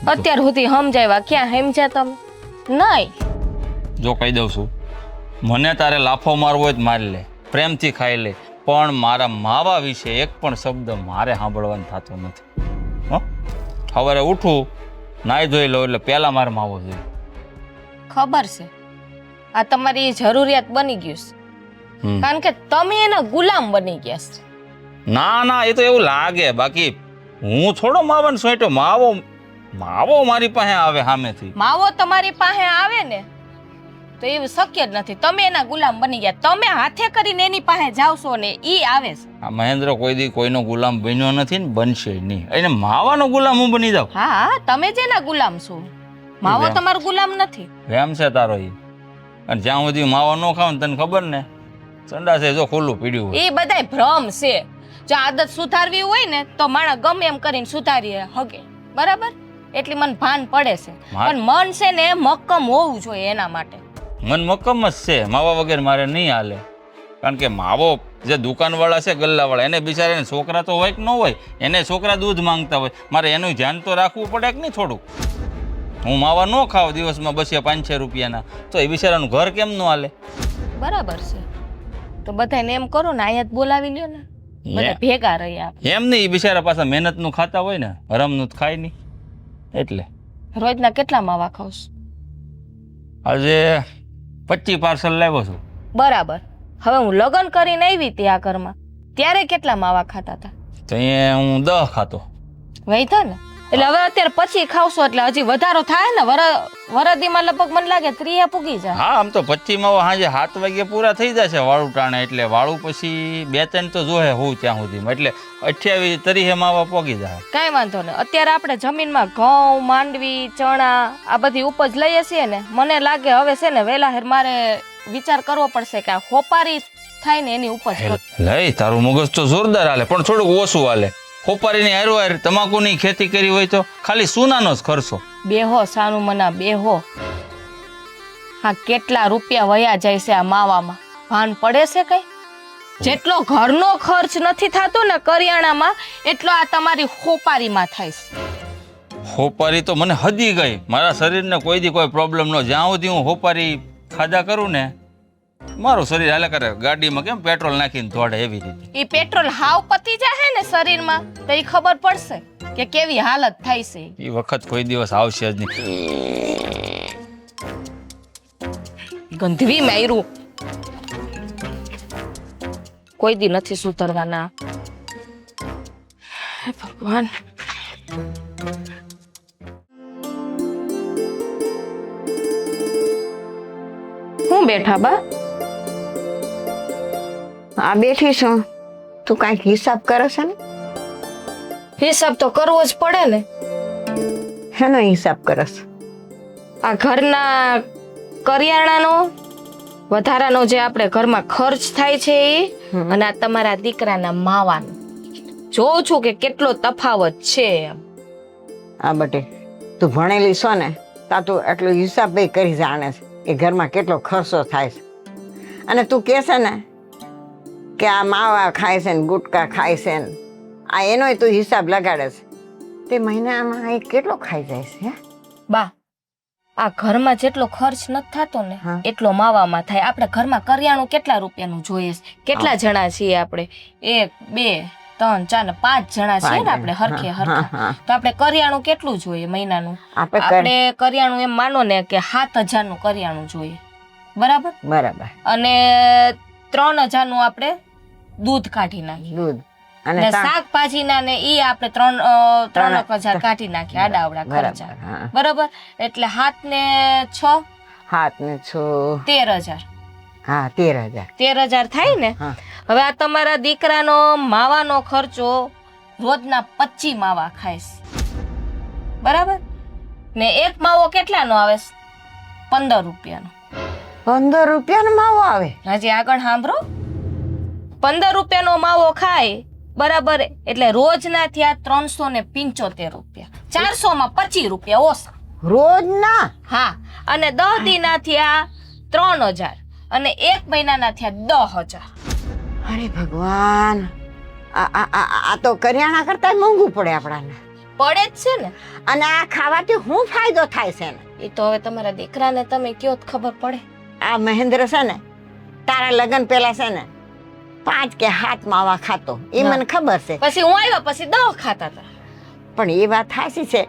અત્યાર સુધી સમજાવ્યા ક્યાં સમજ્યા તમે નહીં. જો કહી દઉં છું, મને તારે લાફો મારવો હોય તો મારી લે, પ્રેમથી ખાઈ લે, પણ મારા માવા વિશે એક પણ શબ્દ મારે સાંભળવાનું થતો નથી. હો, સવારે ઉઠું, નાહી ધોઈ લો એટલે પહેલા મારે માવો જોઈએ. ખબર છે આ તમારી જરૂરિયાત બની ગયું છે, હમ. કારણ કે તમે એના ગુલામ બની ગયા છો. ના ના, એ તો એવું લાગે, બાકી હું થોડો માવાનો સોંટ્યો. માવો મારી પાસે આવે સામેથી. માવો તમારી પાસે આવે ને તો એવું શક્ય જ નથી. તમે એના ગુલામ બની ગયા. તમે હાથે કરીને એની પાસે જાવશો ને ઈ આવે છે. આ મહેન્દ્ર કોઈ દી કોઈનો ગુલામ બન્યો નથી ને બનશે નહીં. એને માવાનો ગુલામ હું બની જાઉં? હા, તમે જ એના ગુલામ છો. માવો એમ. તમારો ગુલામ નથી. વેમ છે તારો ઈ. અને જ્યાં સુધી માવો ન ખાવ ને તને ખબર ને, સંડાસે જો ખુલ્લું પીડ્યું હોય. એ બધાય ભ્રમ છે. જો આદત સુધારવી હોય ને તો માણસ ગમે એમ કરીને સુધારી હગે, બરાબર? એટલી મને ભાન પડે છે, પણ મન છે ને મક્કમ હોવું જોઈએ એના માટે. મન મક્કમ જ છે, માવા વગર મારે નહીં હાલે. કારણ કે માવો જે દુકાનવાળા છે, ગલ્લાવાળા, એને બિચારાને છોકરા તો હોય કે ન હોય, એને છોકરા દૂધ માંગતા હોય, મારે એનું ધ્યાન તો રાખવું પડે કે નહીં થોડું? હું માવા ન ખાવ દિવસમાં 200-500 રૂપિયાના, તો એ બિચારાનું ઘર કેમ ન હાલે? બરાબર છે. તો બધાને એમ કરો ને, અહીંયા જ બોલાવી લ્યો ને, બધા ભેગા રહ્યા. એમ નહીં, એ બિચારા પાછા મહેનતનું ખાતા હોય ને, હરામનું તો ખાય નહીં. એટલે રોજના કેટલા માવા ખાવશ? આજે 25 પાર્સલ લાવ્યો છું. બરાબર. હવે હું લગ્ન કરીને આવી હતી આ ઘરમાં, ત્યારે કેટલા માવા ખાતા હતા? તો અહીંયા હું 10 ખાતો. વૈધા ને, એટલે હવે અત્યારે પછી ખાવશો એટલે હજી વધારો થાય ને. વરદીમાં લગભગ મને લાગે 30 પૂગી જાય. હા, આમ તો 25 માવા સાંજે 7 વાગે પૂરા થઈ જશે વાળું ટાણે. એટલે વાળું પછી 2-3 તો જોહે હું ત્યાં સુધીમાં, એટલે 28-30 માવા પોગી જાય. કાંઈ વાંધો નહીં. અત્યારે આપણે જમીનમાં ઘઉં, માંડવી, ચણા આ બધી ઉપજ લઈએ છીએ ને, મને લાગે હવે છે ને વહેલા હેર મારે વિચાર કરવો પડશે કે આ હોપારી થાય ને એની ઉપજ લઈ તારું મગજ તો જોરદાર હાલે, પણ થોડુંક ઓછું હાલે. હોપારીની હારો તમાકુની ખેતી કરી હોય તો ખાલી સોનાનો જ ખર્ચો. બેહો સાનું મના બેહો. હા, કેટલા રૂપિયા વયા જાય છે આ માવામાં, ભાન પડે છે કઈ? જેટલો ઘરનો ખર્ચ નથી થતો ને કરિયાણામાં, એટલો આ તમારી હોપારીમાં થાય છે. હોપારી તો મને હદી ગઈ. મારા શરીરને કોઈ દી કોઈ પ્રોબ્લેમ ન. જ્યાં સુધી હું હોપારી ખાધા કરું ને, મારું શરીર હાલે કરે. ગાડીમાં કેમ પેટ્રોલ નાખીને દોડે એવી રીતે. એ પેટ્રોલ હાવ પતી જાય ને શરીરમાં તો એ ખબર પડશે કે કેવી હાલત થાય છે. એ વખત કોઈ દિવસ આવશે જ નહીં. ગંધવી માર્યું, કોઈ દી નથી સુધરવાના. હે ભગવાન. હું બેઠા બા? આ બેઠી છું. તું કાંઈક હિસાબ કરે છે ને? હિસાબ તો કરવો જ પડે ને. શેનો હિસાબ કરે છે? આ ઘરના કરિયાણાનો વધારાનો જે આપણે ઘરમાં ખર્ચ થાય છે એ, અને આ તમારા દીકરાના માવાનો. જોઉં છું કે કેટલો તફાવત છે એમ. આ બટે તું ભણેલી છો ને, તા તું એટલો હિસાબ ભાઈ કરી જાણે છે કે ઘરમાં કેટલો ખર્ચો થાય છે. અને તું કહે છે ને કે આ માવા ખાય છે ને ગુટકા ખાય છે ને, આ એનોય તું હિસાબ લગાડે છે. તે મહિનામાં એ કેટલો ખાઈ જાય છે? બા, આ ઘરમાં જેટલો ખર્ચ નથી થતો ને એટલો માવામાં થાય. આપણે ઘરમાં કરિયાણું કેટલા રૂપિયાનું જોઈએ છે? કેટલા જણા છીએ આપણે? 1, 2, 3, 4 ને 5 જણા છીએ ને આપણે હરખે હરખા. તો આપણે કરિયાણું કેટલું જોઈએ મહિનાનું? આપણે કરિયાણું એમ માનો ને કે 7,000 નું કરિયાણું જોઈએ, બરાબર? બરાબર. અને 3,000 નું આપણે દૂધ કાઢી નાખીએ. દૂધ અને શાકભાજીના ને ઈ આપણે 3,000 કાઢી નાખીએ આડાવડા ખર્ચા, બરાબર? એટલે 7 ને 6 13,000. હા, 13,000 થાય ને. હવે આ તમારા દીકરાનો માવાનો ખર્ચો રોજના 25 માવા ખાય, બરાબર? ને એક માવો કેટલાનો આવે? 15 રૂપિયાનો. 15 રૂપિયાનો માવો આવે? હજી આગળ સાંભળો. 15 રૂપિયાનો માવો ખાય, બરાબર? એટલે રોજના થયા 375 રૂપિયા. 400 માં 25 રૂપિયા ઓછા રોજના. હા, અને 10 દીના થયા 3,000 અને 1 મહિનાના થયા 10,000. અરે ભગવાન, આ તો કરિયાણા કરતા મોંઘું પડે આપણાને. પડે જ છે ને. અને આ ખાવાથી શું ફાયદો થાય છે ને? એ તો હવે તમારા દીકરાને તમે કયો તો ખબર પડે. આ મહેન્દ્ર છે ને તારા લગ્ન પહેલા છે ને 5 કે 7 માવા ખાતો, એ મને ખબર છે. પછી હું આવ્યા પછી 10 ખાતા હતા. પણ એ વાત સાચી છે.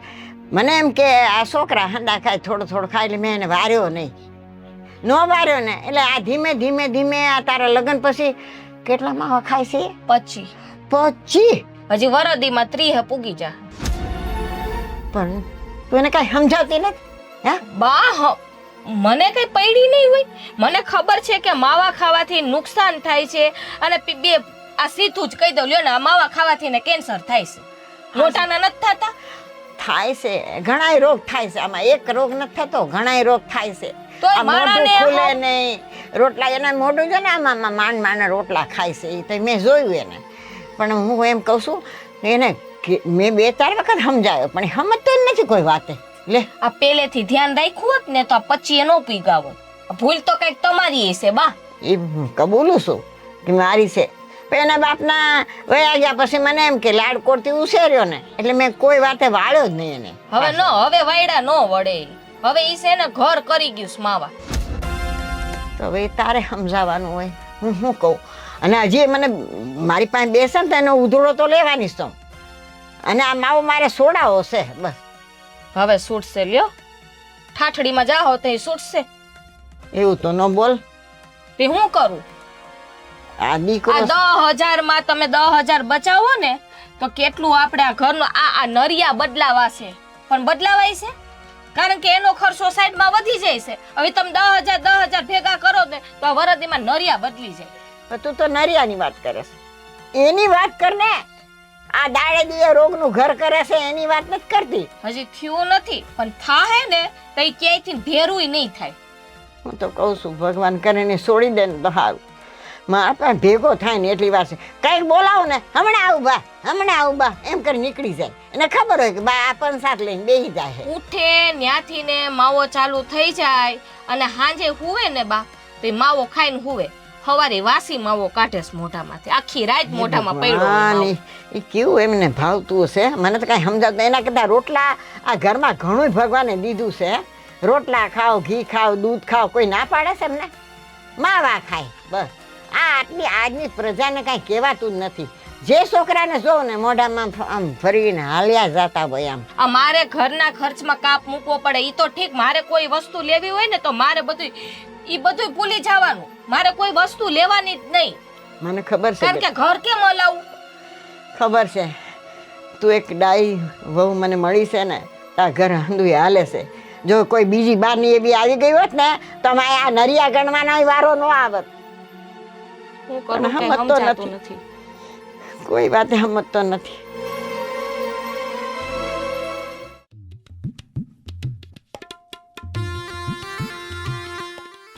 મને એમ કે આ છોકરા હંડા ખાય, થોડો થોડો ખાય, એટલે મેં એને વાર્યો નહીં. નો વાર્યો ને એટલે આ ધીમે ધીમે ધીમે આ તારા લગ્ન પછી કેટલા માવા ખાય છે? પછી 25. હજી વરદીમાં 30 પૂગી જા. પણ તું એને કઈ સમજાવતી નથી? હે બા મને કઈ પડી નહીં હોય. મને ખબર છે કે માવા ખાવાથી નુકસાન થાય છે અને બે આ સીધું જ કહી દઉં લ્યો ને, આ માવા ખાવાથી ને કેન્સર થાય છે. મોટાના નથી થતા? થાય છે, ઘણાય રોગ થાય છે. આમાં એક રોગ નથી થતો, ઘણાય રોગ થાય છે. તોય આ મોઢું માણાને ખુલે નહીં, રોટલા એના મોઢું છે ને આમાં માંડ રોટલા ખાય છે. એ તો મેં જોયું એને. પણ હું એમ કહું છું એને મેં 2-4 વખત સમજાયો પણ એ સમજતો જ નથી કોઈ વાતે. લે આ પેલેથી ધ્યાન રાખ્યું હોત ને તો આ પછી નો પીગાવો. ભૂલ તો કઈક તમારી હશે બા. એ હું કબૂલું છું કે મારી છે. પણ એના બાપના વયા ગયા પછી મને એમ કે લાડકોડથી ઉછેર્યો ને એટલે મેં કોઈ વાતે વાળ્યો જ નહીં એને. હવે વાયડા નો વડે. હવે ઈ છે ને ઘર કરી ગયું છે માવા. તો હવે તારે સમજાવવાનું હોય, હું શું કહું. અને હજી મને મારી પાસે બેસે ને તો એનો ઉધડો તો લેવાની જ છું. અને આ માવો મારે સોડાવો છે બસ. હવે છૂટશે લ્યો. ઠાઠડીમાં જાઓ તો એ છૂટશે. એવું તો ન બોલ. તે હું કરું? આ દીકરો આ 10,000 માં તમે 10,000 બચાવો ને તો કેટલું આપણે આ ઘરનો આ નરિયા બદલાવા છે. પણ બદલાવાય છે કારણ કે એનો ખર્ચો સાઈડમાં વધી જાય છે. હવે તમે 10,000 ભેગા કરો ને તો આ વરદીમાં નરિયા બદલી જાય. પણ તું તો નરિયાની વાત કરે છે. એની વાત કર ને. આ દાડે દીએ રોગનું ઘર કરે છે એની વાત નથી કરતી. હજી થયું નથી પણ થાહે ને તો ઈ ક્યાંયથી ભેરુંય નહીં થાય. હું તો કહું છું ભગવાન કરીને છોડી દે ને તો સારું. મારા પાસે ભેગો થાય ને એટલી વાર છે. કંઈક બોલાવો ને હમણાં આવું બા એમ કરી નીકળી જાય. એને ખબર હોય કે બા આ પંસાત લઈને બેસી જાય. ઉઠે ન્યાથી ને માવો ચાલુ થઈ જાય અને હાંજે હુવે ને બા તો ઈ માવો ખાઈને હુવે. સવારે વાસી માવો કાઢે છે મોઢામાંથી. આખી રાત મોઢામાં પડ્યો. એ કેવું એમને ભાવતું હશે મને તો કઈ સમજાતું. એના કરતા રોટલા આ ઘરમાં ઘણું ભગવાને દીધું છે. રોટલા ખાઓ, ઘી ખાઓ, દૂધ ખાઓ, કોઈ ના પાડે છે એમને? માવા ખાય બસ. આ આટલી આજની પ્રજાને કઈ કહેવાતું જ નથી. જે છોકરાને જોઉં ને મોઢામાં આમ ફરીને હાલ્યા જતા હોય આમ. આ મારે ઘરના ખર્ચમાં કાપ મૂકવો પડે ઈ તો ઠીક. મારે કોઈ વસ્તુ લેવી હોય ને તો મારે બધું ભૂલી જવાનું. મારે કોઈ વસ્તુ લેવાની જ નહીં. મને ખબર છે કારણ કે ઘર કેમ હલાવું? ખબર છે. તું એક ડાઈ વહુ મને મળી છે ને તાર ઘર હંધુય હાલે છે. જો કોઈ બીજી બારની એ બી આવી ગઈ હોત ને તો મારે આ નરિયા ગણવાનો વારો ન આવત. હું કરું કે સમજાતું નથી. કોઈ વાતે સમજતો નથી.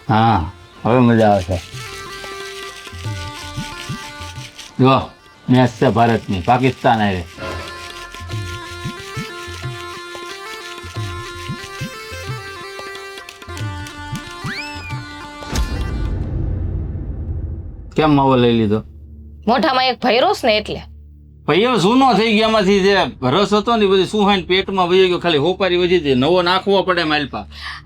હા હવે મજા આવશે. જો મેચ છે ભારતની પાકિસ્તાન આવે. કેમ માવો લઈ લીધો? મોઢામાં એક ભૈરોસ ને એટલે. ભાઈ જૂનો થઈ ગયા, એમાંથી જે રસ હતો ને બધી સુહાઈને પેટમાં વહી ગયો. ખાલી હોપારી વધી હતી, નવો નાખવો પડે માલપા.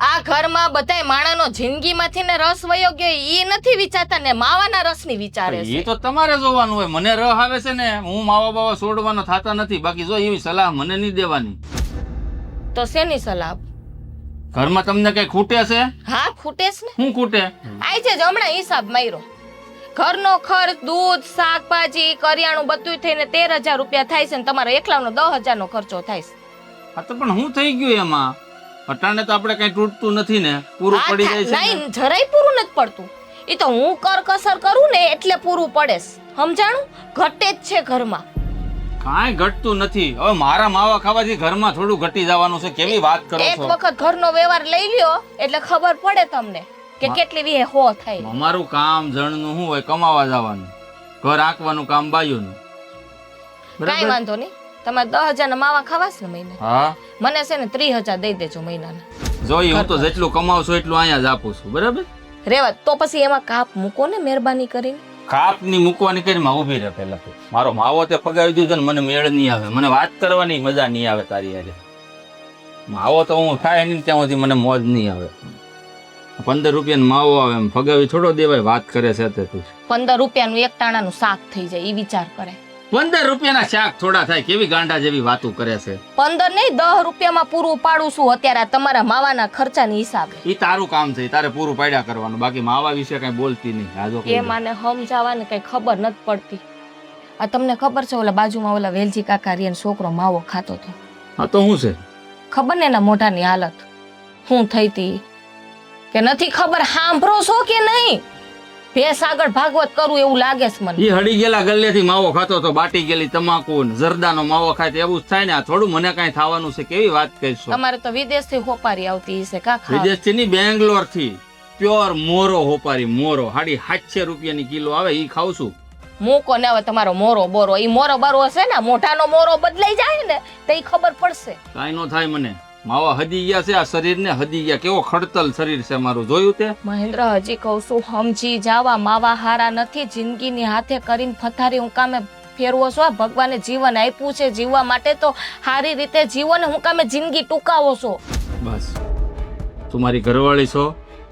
આ ઘરમાં બધાય માણાનો જિંદગીમાંથી ને રસ વયો ગયો ઈ નથી વિચારતા ને માવાના રસની વિચારે છે. એ તો તમારે જોવાનું હોય. મને રસ આવે છે ને હું માવા બાવા છોડવાનો થતા નથી. બાકી જો એવી સલાહ મને નહીં દેવાની. તો શેની સલાહ? ઘરમાં તમને કઈ ખૂટે છે? હા ખૂટે છે ને. શું ખૂટે? આઈ છે જ હમણાં હિસાબ માર્યો. ઘરનો ખર્ચ, દૂધ, શાકભાજી, કરિયાણું બધું થઈને 13,000 રૂપિયા થાય છે ને તમારો એકલાનો 10,000 નો ખર્ચો થાય છે. હા તો પણ હું થઈ ગયું એમાં? અટાણે તો આપણે કઈ તૂટતું નથી ને, પૂરું પડી જાય છે. નહીં જરાય પૂરું નથી પડતું. એ તો હું કરકસર કરું ને એટલે પૂરું પડે છે. સમજાણું? ઘટે જ છે ઘરમાં. કાંઈ ઘટતું નથી. હવે મારા માવા ખાવાથી ઘરમાં થોડું ઘટી જવાનું છે. કેવી વાત કરો છો? એક વખત ઘરનો વ્યવહાર લઈ લ્યો એટલે ખબર પડે તમને કે કેટલી વીહે હો થાય. અમારું કામ જણનું શું હોય? કમાવા જવાનું, ઘર આંકવાનું કામ બાયુનું. કાંઈ વાંધો નહીં. તમારે 10,000 ના માવા ખાવાસ ને મહિને? હા મને છે ને 30,000 દઈ દેજો મહિનાના. જોઈ હું તો જેટલું કમાવશું એટલું અહીંયા જ આપું છું. બરાબર? રેવા તો પછી એમાં કાપ મૂકો ને મહેરબાની કરીને. કાપની મૂકવાની કરીને ઊભી રહે પહેલા તો. મારો માવો તે પગાવી દીધો ને મને મેળ નહીં આવે, મને વાત કરવાની મજા નહીં આવે તારી હારે. માવો તો હું થાય નહીં ત્યાં સુધી મને મોજ નહીં આવે. 15 રૂપિયાનો માવો આવે એમ ફગાવી થોડો દેવાય, વાત કરે છે તે તું. 15 રૂપિયાનું એક ટાણાનું શાક થઈ જાય એ વિચાર કરે. 15 રૂપિયાના શાક થોડા થાય, કેવી ગાંડા જેવી વાતો કરે છે. 15 નહીં 10 રૂપિયામાં પૂરું પાડું છું અત્યારે આ તમારા માવાના ખર્ચાની હિસાબે. એ તારું કામ છે, તારે પૂરું પાડ્યા કરવાનું, બાકી માવા વિશે કઈ બોલતી નહીં. આજો એ મને સમજાવવાને કઈ ખબર નથી પડતી. આ તમને ખબર છે ઓલા બાજુમાં ઓલા વેલજી કાકા રિયન છોકરો માવો ખાતો હતો. હા તો શું છે? ખબર ને એના મોઢાની હાલત શું થઈ તી કે નથી ખબર? સાંભળો છો કે નહીં? ભેસ આગળ ભાગવત કરું એવું લાગે છે મને. એ હડી ગયેલા ગલ્લેથી માવો ખાતો તો, બાટી ગયેલી તમાકુ જરદાનો માવો ખાય તો એવું જ થાય ને. આ થોડું મને કઈ થવાનું છે? કેવી વાત કરીશું. તમારે તો વિદેશથી હોપારી આવતી હશે કાકા. વિદેશથી ની, બેંગ્લોર થી પ્યોર મોરો હોપારી. મોરો 750 રૂપિયાની કિલો આવે, ઈ ખાવ છું. મૂકો ને હવે તમારો મોરો બોરો. ઈ મોરો બારો હશે ને, મોઢાનો મોરો બદલાઈ જાય ને તો ઈ ખબર પડશે. કાઈ નો થાય મને. માવા હદી ગયા છે, આ શરીર ને હદી ગયા. કેવો ખડતલ શરીર છે મારું, જોયું તે? મહેન્દ્ર હજી કહું છું સમજી જાવા, માવા હારા નથી. જિંદગીની હાથે કરીને ફથારી હું કામે ફેરવો છો? ભગવાને જીવન આપ્યું છે જીવવા માટે તો સારી રીતે જીવો ને હું કામે જિંદગી ટૂંકાવો છો? બસ તું મારી ઘરવાળી છો,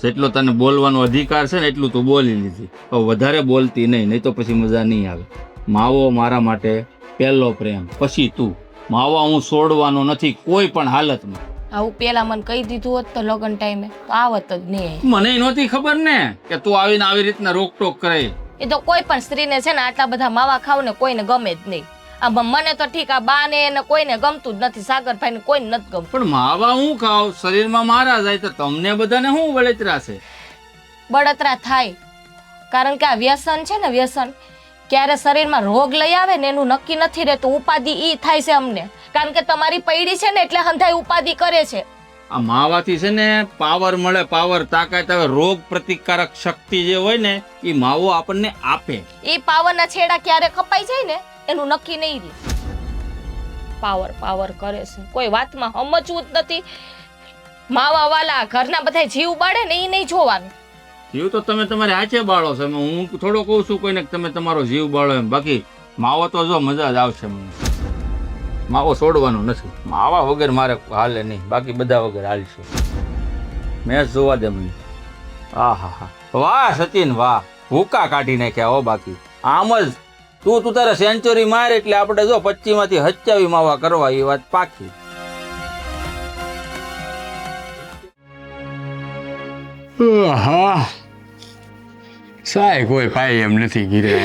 જેટલો તને બોલવાનો અધિકાર છે ને એટલું તું બોલી લીધી. હવે વધારે બોલતી નહીં તો પછી મજા નહીં આવે. માવો મારા માટે પહેલો પ્રેમ, પછી તું. માવા હું છોડવાનો નથી કોઈ પણ હાલતમાં. આવું પેલા મને કહી દીધું હોત તો લગન ટાઈમે તો આવત જ નહીં. મને નહોતી ખબર ને કે તું આવીને આવી રીતના રોકટોક કરે. એ તો કોઈ પણ સ્ત્રીને છે ને આટલા બધા માવા ખાવ ને કોઈને ગમે જ નહીં. આ મને તો ઠીક, આ બા ને કોઈને ગમતું જ નથી, સાગરભાઈ ને કોઈને નથી ગમતું. પણ માવા હું ખાવ, શરીરમાં મારા જાય તો તમને બધાને શું બળતરા છે? બળતરા થાય કારણ કે આ વ્યસન છે ને, વ્યસન ક્યારે શરીરમાં રોગ લઈ આવે ને એનું નક્કી નથી રહેતું. ઉપાધિ ઈ થાય છે અમને, કારણ કે તમારી પૈડી છે ને એટલે હંધાઈ ઉપાધિ કરે છે. આ માવાથી છે ને પાવર મળે, પાવર, તાકાત આવે. રોગ પ્રતિકારક શક્તિ જે હોય ને એ માવો આપણને આપે. ઈ પાવરના છેડા ક્યારે કપાઈ જાય ને એનું નક્કી નહીં રહે. પાવર પાવર કરે છે, કોઈ વાતમાં સમજવું જ નથી. માવા વાલા ઘરના બધા જીવ બાળે ને એ નહીં જોવાનું. જીવ તો તમે તમારે હાચે બાળો છો, હું થોડો કહું છું કોઈને તમે તમારો જીવ બાળો એમ. બાકી માવો તો જો મજા જ આવશે મને. માવો છોડવાનો નથી. માવા વગર મારે હાલે નહીં, બાકી બધા વગર હાલશે. મેચ જોવા દે મને. હા હા હા, વાહ સચિન વાહ, ભૂકા કાઢી નાખ્યા હો. બાકી આમ જ તું તારે સેન્ચુરી માર એટલે આપણે જો 25 માંથી 27 માવા કરવા, એ વાત પાકી. હા સાય કોઈ પાય એમ નથી ગીરે.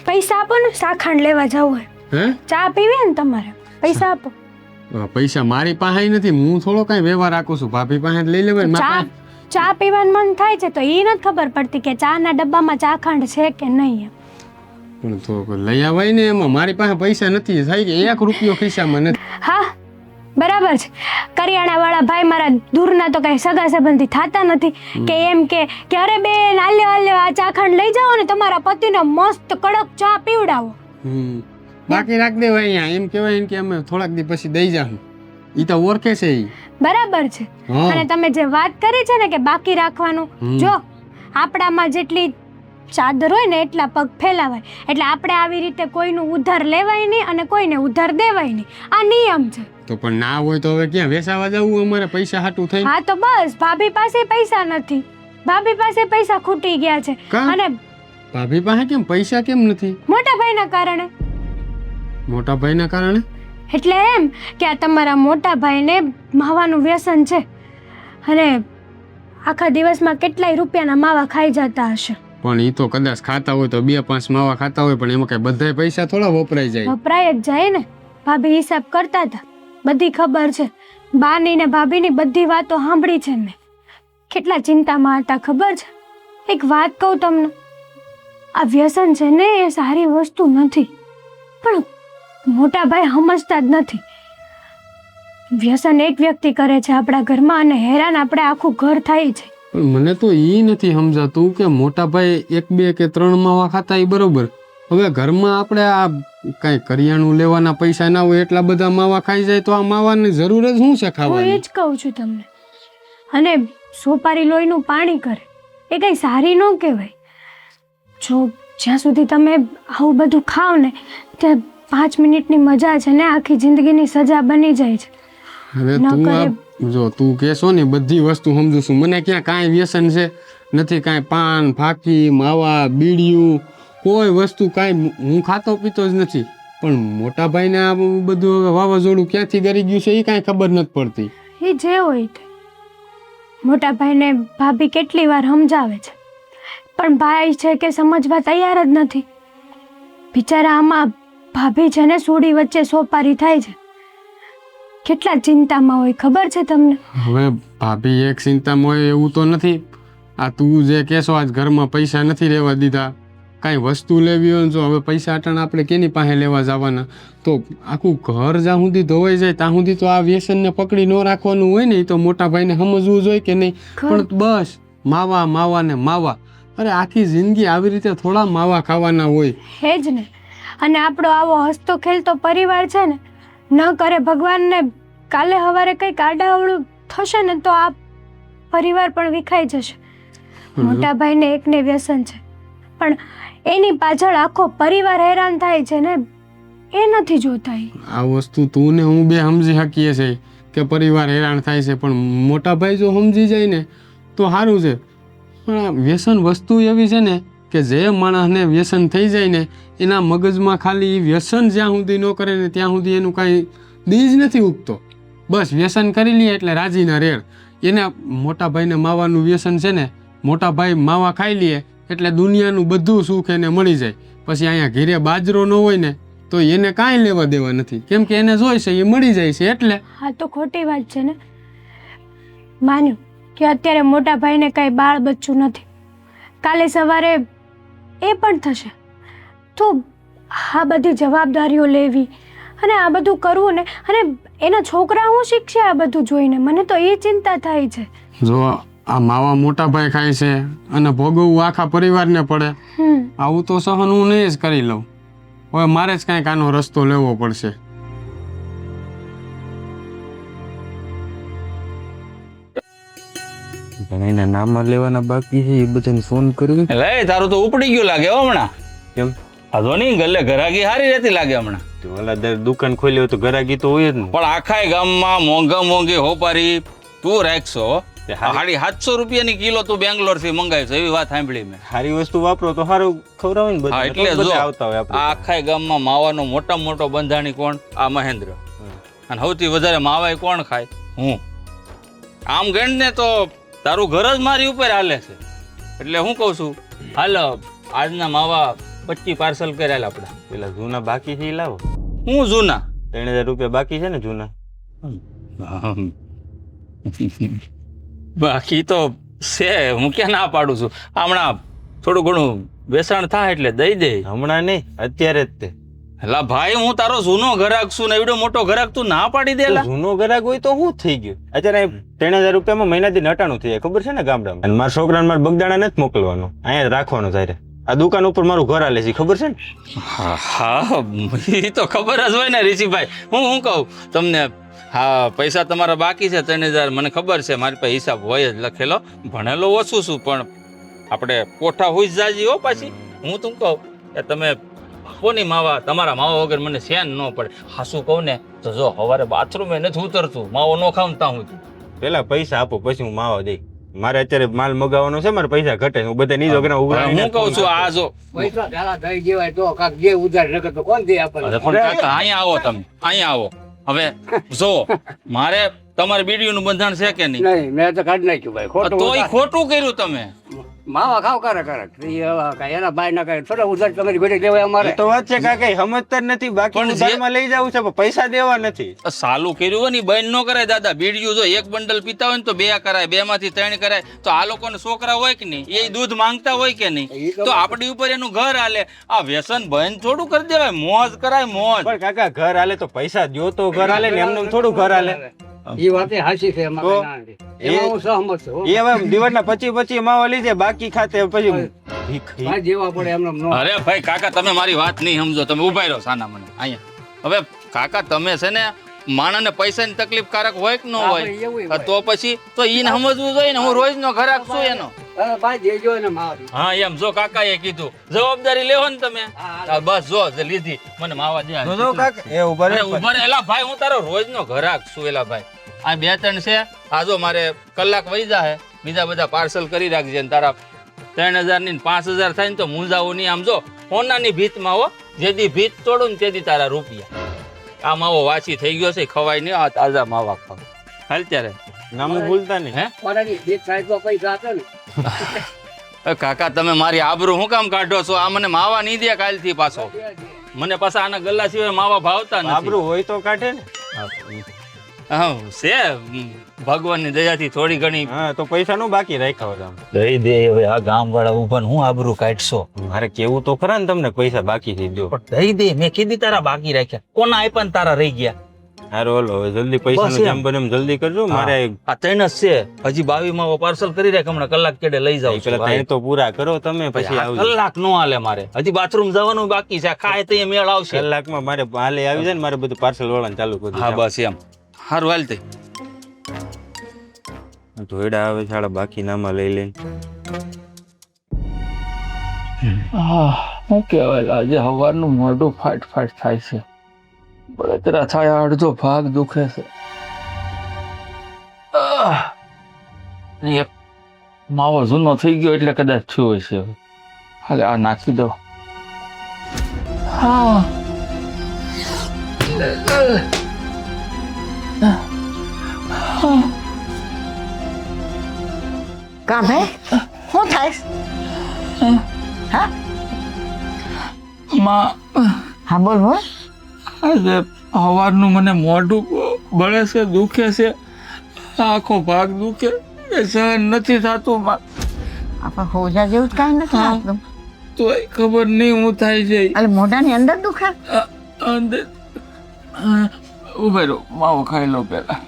પૈસા આપો ને, શાખાંડ લેવા જવું હોય. હે ચા પીવી ને તમારે, પૈસા આપો. પૈસા મારી પાસે નથી, હું થોડો કઈ વ્યવહાર રાખું છું. ભાભી પાસે લઈ લેવાય. ચા પીવાનું મન થાય છે તો એ નથી ખબર પડતી કે ચા ના ડબ્બામાં ચાખંડ છે કે નહીં. પણ તો લઈ આવાય ને, એમાં મારી પાસે પૈસા નથી. થાય કે 1 રૂપિયો ખિસ્સામાં નથી. હા બરાબર છે. કરિયાણા વાળા ભાઈ મારા દૂરના તો કઈ સગા સંબંધી થતા નથી કે એમ કે અરે બેન આલ્યો આ ચાખંડ લઈ જાઓ ને તમારા પતિનો મસ્ત કડક ચા પીવડાવો. બાકી રાખ દેવાય અહીંયા, એમ કહેવાય કે અમે થોડાક દી પછી દઈ જાઉં. ઈ તો ઓળખે છે ઈ. બરાબર છે. અને તમે જે વાત કરી છે ને કે બાકી રાખવાનું, જો આપણામાં જેટલી ચાદર હોય ને એટલા પગ ફેલાવાય. એટલે આપણે આવી રીતે કોઈનું ઉધાર લેવાય નહીં અને કોઈને ઉધાર દેવાય નહીં, આ નિયમ છે. તો પણ ના હોય તો હવે ક્યાં વેસાવા જવું અમારે પૈસા હાટું થઈ? હા તો બસ ભાભી પાસે પૈસા નથી, ભાભી પાસે પૈસા ખૂટી ગયા છે. અને ભાભી પાસે કેમ પૈસા કેમ નથી? મોટા ભાઈના કારણે. મોટા ભાઈના કારણે એટલે એમ કે આ તમારા મોટા ભાઈને માવાનું વ્યસન છે અને આખા દિવસમાં કેટલાય રૂપિયાના માવા ખાઈ જતા હશે. પણ ઈ તો કદાચ ખાતા હોય તો 2-5 માવા ખાતા હોય, પણ એમાં કઈ બધાય પૈસા થોડા વપરાઈ જાય. વપરાય જ જાય ને. ભાભી હિસાબ કરતા હતા, બધી ખબર છે. બાની ને ભાભીની બધી વાતો સાંભળી છે મેં. કેટલા ચિંતામાં હતા ખબર છે. એક વાત કહું તમને, આ વ્યસન છે ને એ સારી વસ્તુ નથી, પણ મોટા ભાઈ સમજતા જ નથી. વ્યસન એક વ્યક્તિ કરે છે આપણા ઘરમાં અને હેરાન આપણે આખું ઘર થાય છે. પણ મને તો ઈ નથી સમજાતું કે મોટા ભાઈ 1, 2 કે 3 માવા ખાતા એ બરોબર. હવે ઘરમાં આપણે આ કઈ કરિયાણું લેવાના પૈસા ના હોય એટલા બધા માવા ખાઈ જાય તો આ માવાની જરૂર જ શું છે ખાવાની? હું એ જ કહું છું તમને. અને સોપારી લોહીનું પાણી કરે એ કઈ સારી ન કહેવાય. જો જ્યાં સુધી તમે આવું બધું ખાઓ ને ત્યાં 5 મિનિટની મજા છે ને આખી જિંદગીની સજા બની જાય છે. હવે ન તું કરે. આ જો તું કહેશો ને બધી વસ્તુ સમજુ છું, મને ક્યાં કાંઈ વ્યસન છે નથી, કાંઈ પાન ફાકી માવા બીડિયું કોઈ વસ્તુ કાંઈ હું ખાતો પીતો જ નથી. પણ મોટા ભાઈને આ બધું હવે વાવાઝોડું ક્યાંથી ગરી ગયું છે એ કાંઈ ખબર નથી પડતી. એ જે હોય તે. મોટા ભાઈને ભાભી કેટલી વાર સમજાવે છે પણ ભાઈ છે કે સમજવા તૈયાર જ નથી. બિચારા આમાં ભાભી છે ને સોડી વચ્ચે સોપારી થાય છે. કેટલા ચિંતામાં હોય ખબર છે તમને? હવે ભાભી એક ચિંતામાં હોય એવું તો નથી. આ તું જે કહેશો આજ ઘરમાં પૈસા નથી રહેવા દીધા, કાંઈ વસ્તુ લેવી હોય ને જો હવે પૈસા અટાણ આપણે કેની પાસે લેવા જવાના, તો આખું ઘર જ્યાં સુધી ધોવાઈ જાય ત્યાં સુધી તો આ વ્યસનને પકડી ન રાખવાનું હોય ને, એ તો મોટા ભાઈને સમજવું જોઈએ કે નહીં. પણ બસ માવા માવા ને માવા, અરે આખી જિંદગી આવી રીતે થોડા માવા ખાવાના હોય. હે જ ને. અને આપણો આવો હસતો ખેલતો પરિવાર છે ને, ન કરે ભગવાનને કાલે સવારે કંઈક આડાઅવળું થશે ને તો આ પરિવાર પણ વિખાઈ જશે. મોટા ભાઈને એકને વ્યસન છે પણ એની પાછળ આખો પરિવાર હેરાન થાય છે ને, એ નથી જોતા. આ વસ્તુ તું ને હું બે સમજી શકીએ છીએ કે પરિવાર હેરાન થાય છે, પણ મોટા ભાઈ જો સમજી જાય ને તો સારું છે. પણ આ વ્યસન વસ્તુ એવી છે ને કે જે માણસને વ્યસન થઈ જાય ને એના મગજમાં ખાલી વ્યસન જ્યાં સુધી ન કરે ને ત્યાં સુધી એનું કાંઈ બીજ નથી ઉગતો. બસ વ્યસન કરી લે એટલે રાજીના રેડ. એને મોટા ભાઈને માવાનું વ્યસન છે ને, મોટા ભાઈ માવા ખાઈ લે એટલે દુનિયાનું બધું સુખ એને મળી જાય. પછી અહીંયા ઘીરે બાજરો ન હોય ને તો એને કાંઈ લેવા દેવા નથી, કેમ કે એને જોઈ છે એ મળી જાય છે એટલે. હા તો ખોટી વાત છે ને. માન્યું કે અત્યારે મોટા ભાઈને કાંઈ બાળ બચ્ચું નથી, કાલે સવારે એ પણ થશે. તો આ બધી જવાબદારીઓ લેવી અને આ બધું કરવું ને, અને એના છોકરા હું શીખશે આ બધું જોઈને? મને તો એ ચિંતા થાય છે. જો આ માવા મોટા ભાઈ ખાય છે અને ભોગવવું આખા પરિવારને પડે, આવું તો સહન હું નહીં જ કરી લઉં. હવે મારે જ કાંઈક આનો રસ્તો લેવો પડશે. એના નામ લેવાના બાકી છે એ બધાને ફોન કર્યો. લે તારું તો ઉપડી ગયું લાગે હો હમણાં. કેમ? આ તો નહીં ગલ્લે ઘરાકી હારી રહેતી લાગે હમણાં. ઓલા દર દુકાન ખોલી હોય તો ઘરાકી તો હોય જ ને. પણ આખા ગામમાં મોંઘી હોપારી તું રાખશો. 750 રૂપિયાની કિલો તું બેંગ્લોર થી મંગાવીશ એવી વાત સાંભળી મેં. સારી વસ્તુ વાપરો તો સારું ખવડાવે ને હા, બધા. એટલે જો આવતા હોય આ આખા ગામમાં માવાનો મોટો બંધાણી કોણ? આ મહેન્દ્ર. અને સૌથી વધારે માવાય કોણ ખાય? હું. આમ ગણ ને તો તારું ઘર જ મારી ઉપર હાલે છે. એટલે હું કહું છું, હાલ આજના માવા 25 પાર્સલ કરેલા આપડા. પેલા જૂના બાકી છે એ લાવો. હું જૂના 3000 રૂપિયા બાકી છે ને જૂના. બાકી તો છે, હું ક્યાં ના પાડું છું. હમણાં થોડું ઘણું વેચાણ થાય એટલે દઈ દે. હમણાં નહીં, અત્યારે જ તે. એલા ભાઈ હું તારો જૂનો ઘરાક છું ને એવડો મોટો ઘરાક તું ના પાડી દે. જૂનો ગ્રાહક હોય તો શું થઈ ગયું? અત્યારે 3000 રૂપિયામાં મહિનાથી નટાણું થઈ જાય, ખબર છે ને ગામડામાં. અને મારા છોકરાને મારા બગદાણા નથી મોકલવાનો, અહીંયા જ રાખવાનો ત્યારે. આ દુકાન ઉપર મારું ઘર હાલે છે, ખબર છે ને? હા એ તો ખબર જ હોય ને ઋષિભાઈ. હું કહું તમને, હા પૈસા તમારા બાકી છે 3000, મને ખબર છે, મારી પાસે હિસાબ હોય જ લખેલો. ભણેલો ઓછું છું પણ આપણે કોઠા હોય જ જાજી હો. પાછી હું તું કહું કે તમે કોની માવા, તમારા માવા વગર મને સેન ન પડે. હાસું કહું ને તો જો સવારે બાથરૂમે નથી ઉતરતું, માવો ન ખાવ ને ત્યાં હું. પેલા પૈસા આપો પછી હું માવા દઈ. મારે અત્યારે માલ મગાવવાનો છે, મારે પૈસા ઘટે, હું બધા નીજો ઘણા ઉભા. હું કહું છું આ જો પૈસા ધારા થઈ જેવાય તો કાક જે ઉધાર નકર તો કોણ દે આપણને? પણ કાકા અહીંયા આવો, તમે અહીંયા આવો. હવે જો મારે તમારે બીડીયું નું બંધાણ છે કે નહીં? નહીં, મેં તો કાઢી નાખ્યું ભાઈ. ખોટું તો એ ખોટું કર્યું તમે. માવા ખાવ કરે એના ભાઈ ના કઈ થોડા ઉધાર તમારી ઘરે દેવાય અમારે. તો વાત છે કાકા, સમજતા જ નથી. બાકી પણ ઉધારમાં લઈ જવું છે પણ પૈસા દેવા નથી. સાલું કર્યું હોય ને બંધ ન કરાય દાદા. બીડીયું જો એક બંડલ પીતા હોય ને તો 2 કરાય, 2 માંથી 3 કરાય. તો આ લોકોને છોકરા હોય કે નહીં, એ દૂધ માંગતા હોય કે નહીં, તો આપણી ઉપર એનું ઘર હાલે. આ વ્યસન બંધ થોડું કરી દેવાય, મોજ કરાય મોજ. પણ કાકા ઘર હાલે તો પૈસા દો તો ઘર હાલે ને, એમને થોડું ઘર હાલે. એ વાતે હાચી છે એમાં કઈ ના નથી. એમાં હું સહમત છું હો. એ હવે દિવાળના 25 માવા લઈ જાય, બાકી ખાતે પછી ભાઈ જેવા પડે એમને નો. અરે ભાઈ કાકા તમે મારી વાત નહીં સમજો. તમે ઉભા રહ્યો સાના મને અહીંયા. હવે કાકા તમે છે ને માણસને પૈસાની તકલીફ કારક હોય કે ન હા, હોય ભાઈ, એવું હા, તો પછી તો ઈને સમજવું જોઈએ ને હું રોજનો ઘરાક છું એનો ભાઈ દેજો ને મારી હા એમ જો કાકાએ કીધું જવાબદારી લેવો ને તમે હા, બસ જો જે લીધી મને માવા દે એ ઉભા અરે ઉભા રહે એલા ભાઈ હું તારો રોજનો ઘરાક છું એલા ભાઈ આ 2-3 છે આ જો મારે કલાક વહી જાય બીજા બધા પાર્સલ કરી રાખજે ને તારા 3000 ની 5000 થાય ને તો મુંજાવો નહીં આમ જો હોનાની ભીતમાં હો જેદી ભીત તોડું ને તેદી તારા રૂપિયા આ માવો વાંચી થઈ ગયો છે ખવાય નહીં આ તાજા માવા ખાવ હાલ ત્યારે નામું ભૂલતા નહીં હે કોનાની ભીખ સાઈડ માં પૈસા આપે ને કાકા તમે મારી આબરૂ હું કામ કાઢો છો આ મને માવા નહીં દે કાલથી પાછો મને પાછા આના ગલ્લા સિવાય માવા ભાવતા નથી આબરૂ હોય તો કાઢે ને હા છે ભગવાનની દયાથી થોડી ઘણી હા તો પૈસા નું બાકી રાખ્યા હોય આમ. દઈ દે હવે આ ગામ વાળા ઉભા હું આબરૂ કાઢશો મારે કેવું તો ખરા ને તમને પૈસા બાકી થઈ દો પણ દઈ દે મેં કીધી તારા બાકી રાખ્યા કોના આપ્યા ને તારા રહી ગયા હારો ઓલો હવે જલ્દી પૈસા બસ નું એમ. જેમ બને એમ જલ્દી કરજો મારે આ 3 જ છે હજી 22 માં પાર્સલ કરી રાખ હમણાં કલાક કેડે લઈ જાવ પેલા ત્રણ તો પૂરા કરો તમે પછી આવજો કલાક નો હાલે મારે હજી બાથરૂમ જવાનું બાકી છે ખાય તો એ મેળ આવશે કલાકમાં મારે હાલે આવી જાય ને મારે બધું પાર્સલ વાળાને ચાલુ કરી હા બસ એમ હારું હાલ તે ધોયડા આવે છાડા બાકી નામાં લઈ લઈને શું કહેવાય આજે સવારનું મોઢું ફાટ થાય છે બળતરા થાય અડધો ભાગ દુખે છે એક માવો જૂનો થઈ ગયો એટલે કદાચ થયો હશે હાલે આ નાખી દો હા કા ભાઈ શું થાય હા હા બોલ બોલ આજે સવારનું મને મોઢું બળે છે દુખે છે આખો ભાગ દુખે એ સહન નથી થતું આપણે હોજા જેવું જ કાંઈ નથી લાગતું તોય ખબર નહીં હું થાય છે એટલે મોઢાની અંદર દુખે અંદર ઉભા રહો માવો ખાઈ લો પેલા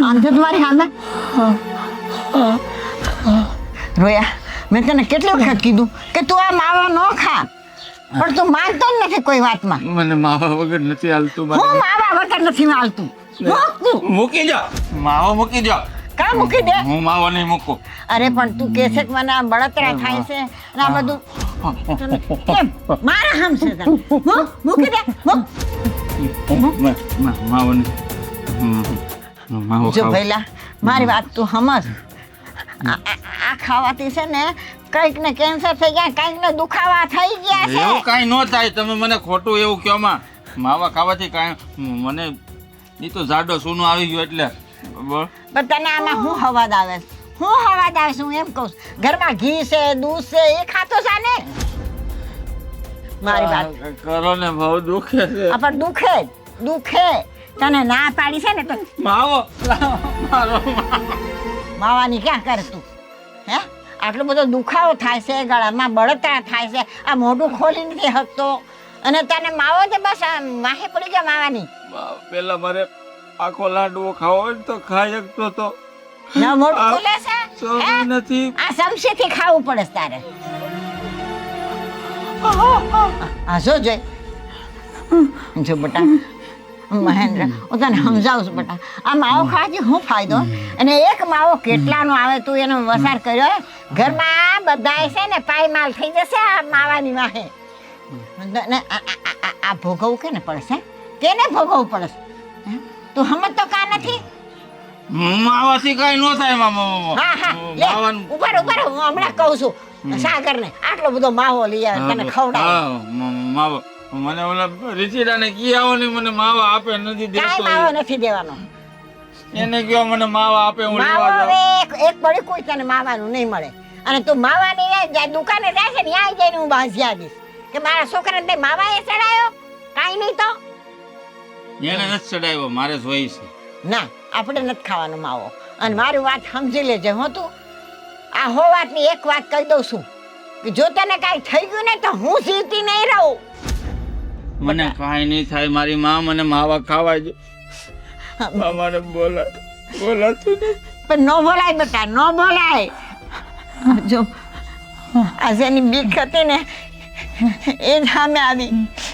આમ જો તમારી સામે રોયા મેં તને કેટલી વખત કીધું કે તું આ માવા ન ખા પણ તું માનતો જ નથી કોઈ વાતમાં મને માવા વગર નથી હાલતું હું માવા વગર નથી હાલતું મૂકી દો માવો મૂકી દો કા મૂકી દે હું માવો નહીં મૂકું અરે પણ તું કે છે કે મને આ બળતરા થાય છે અને આ બધું તને કેમ મારા હમ છે તને મૂકી દે માવો નહીં માવો જો ભઈલા મારી વાત તું સમજ આ ખાવાથી છે ને કંઈક ને કેન્સર થઈ ગયા કંઈક ને દુખાવા થઈ ગયા છે એવું કાંઈ ન થાય તમે મને ખોટું એવું કહો માં માવા ખાવાથી કાંઈ મને એ તો જાડો સૂનો આવી ગયો એટલે બોલ પણ તને આમાં શું હવાદ આવે છે શું હવાદ આવે છે હું એમ કહું છું. ઘરમાં ઘી છે દૂધ છે એ ખાતો છે ને મારી વાત કરો ને બહુ દુખે છે આ પણ દુખે દુખે તને ના પાડી છે ને તો માવો માવાની ક્યાં કરે તું હે આટલો બધો દુખાવો થાય છે ગળામાં બળતરા થાય છે આ મોઢું ખોલી નથી શકતો અને તને માવો છે બસ આ માહે પડી જાય માવાની પેલા મારે આખો લાડવો ખાવો હોય ને તો ખાઈ શકતો તો ના મોઢું ખોલે છે હે? નથી આ સમસીથી ખાવું પડે છે તારે આ જો બેટા મહેન્દ્ર હું તને સમજાવું છું બેટા આ માવો ખાવાથી શું ફાયદો અને એક માવો કેટલાનો આવે તું એનો વસાર કર્યો ઘરમાં બધાય છે ને પાયમાલ થઈ જશે આ માવાની વાહે આ ભોગવવું કેને પડશે કેને ભોગવવું પડશે હે? તું સમજ તો કા નથી માવાથી કાંઈ ન થાય હા હા લે ઉભા રહો હું હમણાં કહું છું સાગરને આટલો બધો માવો લઈ આવે તને ખવડાવે માવો મને ઓલા રીચીડાને કી આવો ને મને માવા આપે નથી કાંઈ દેતો માવો નથી દેવાનો એને કયો મને માવા આપે હું માવો લેવા હવે જાઉં એક પડી કોઈ તને માવાનું નહીં મળે અને તું માવાની જ્યાં દુકાને જાય છે ને ત્યાં જઈને હું બાંધી દઈશ કે મારા છોકરાને તે માવા એ ચડાયો કાંઈ નહીં તો એને નથી ચડાવ્યો મારે જોઈ છે ના આપણે નથી ખાવાનો માવો અને મારી વાત સમજી લેજે હો તું આ હો વાતની એક વાત કહી દઉં છું કે જો તને કાંઈ થઈ ગયું ને તો હું જીવતી નહીં રહું મને કાંઈ નહીં થાય મારી માં મને માવા ખાવા જો મારે બોલાતું નથી પણ ન બોલાય બેટા, ન બોલાય. જો આજે એની બીક હતી ને એ જ સામે આવી.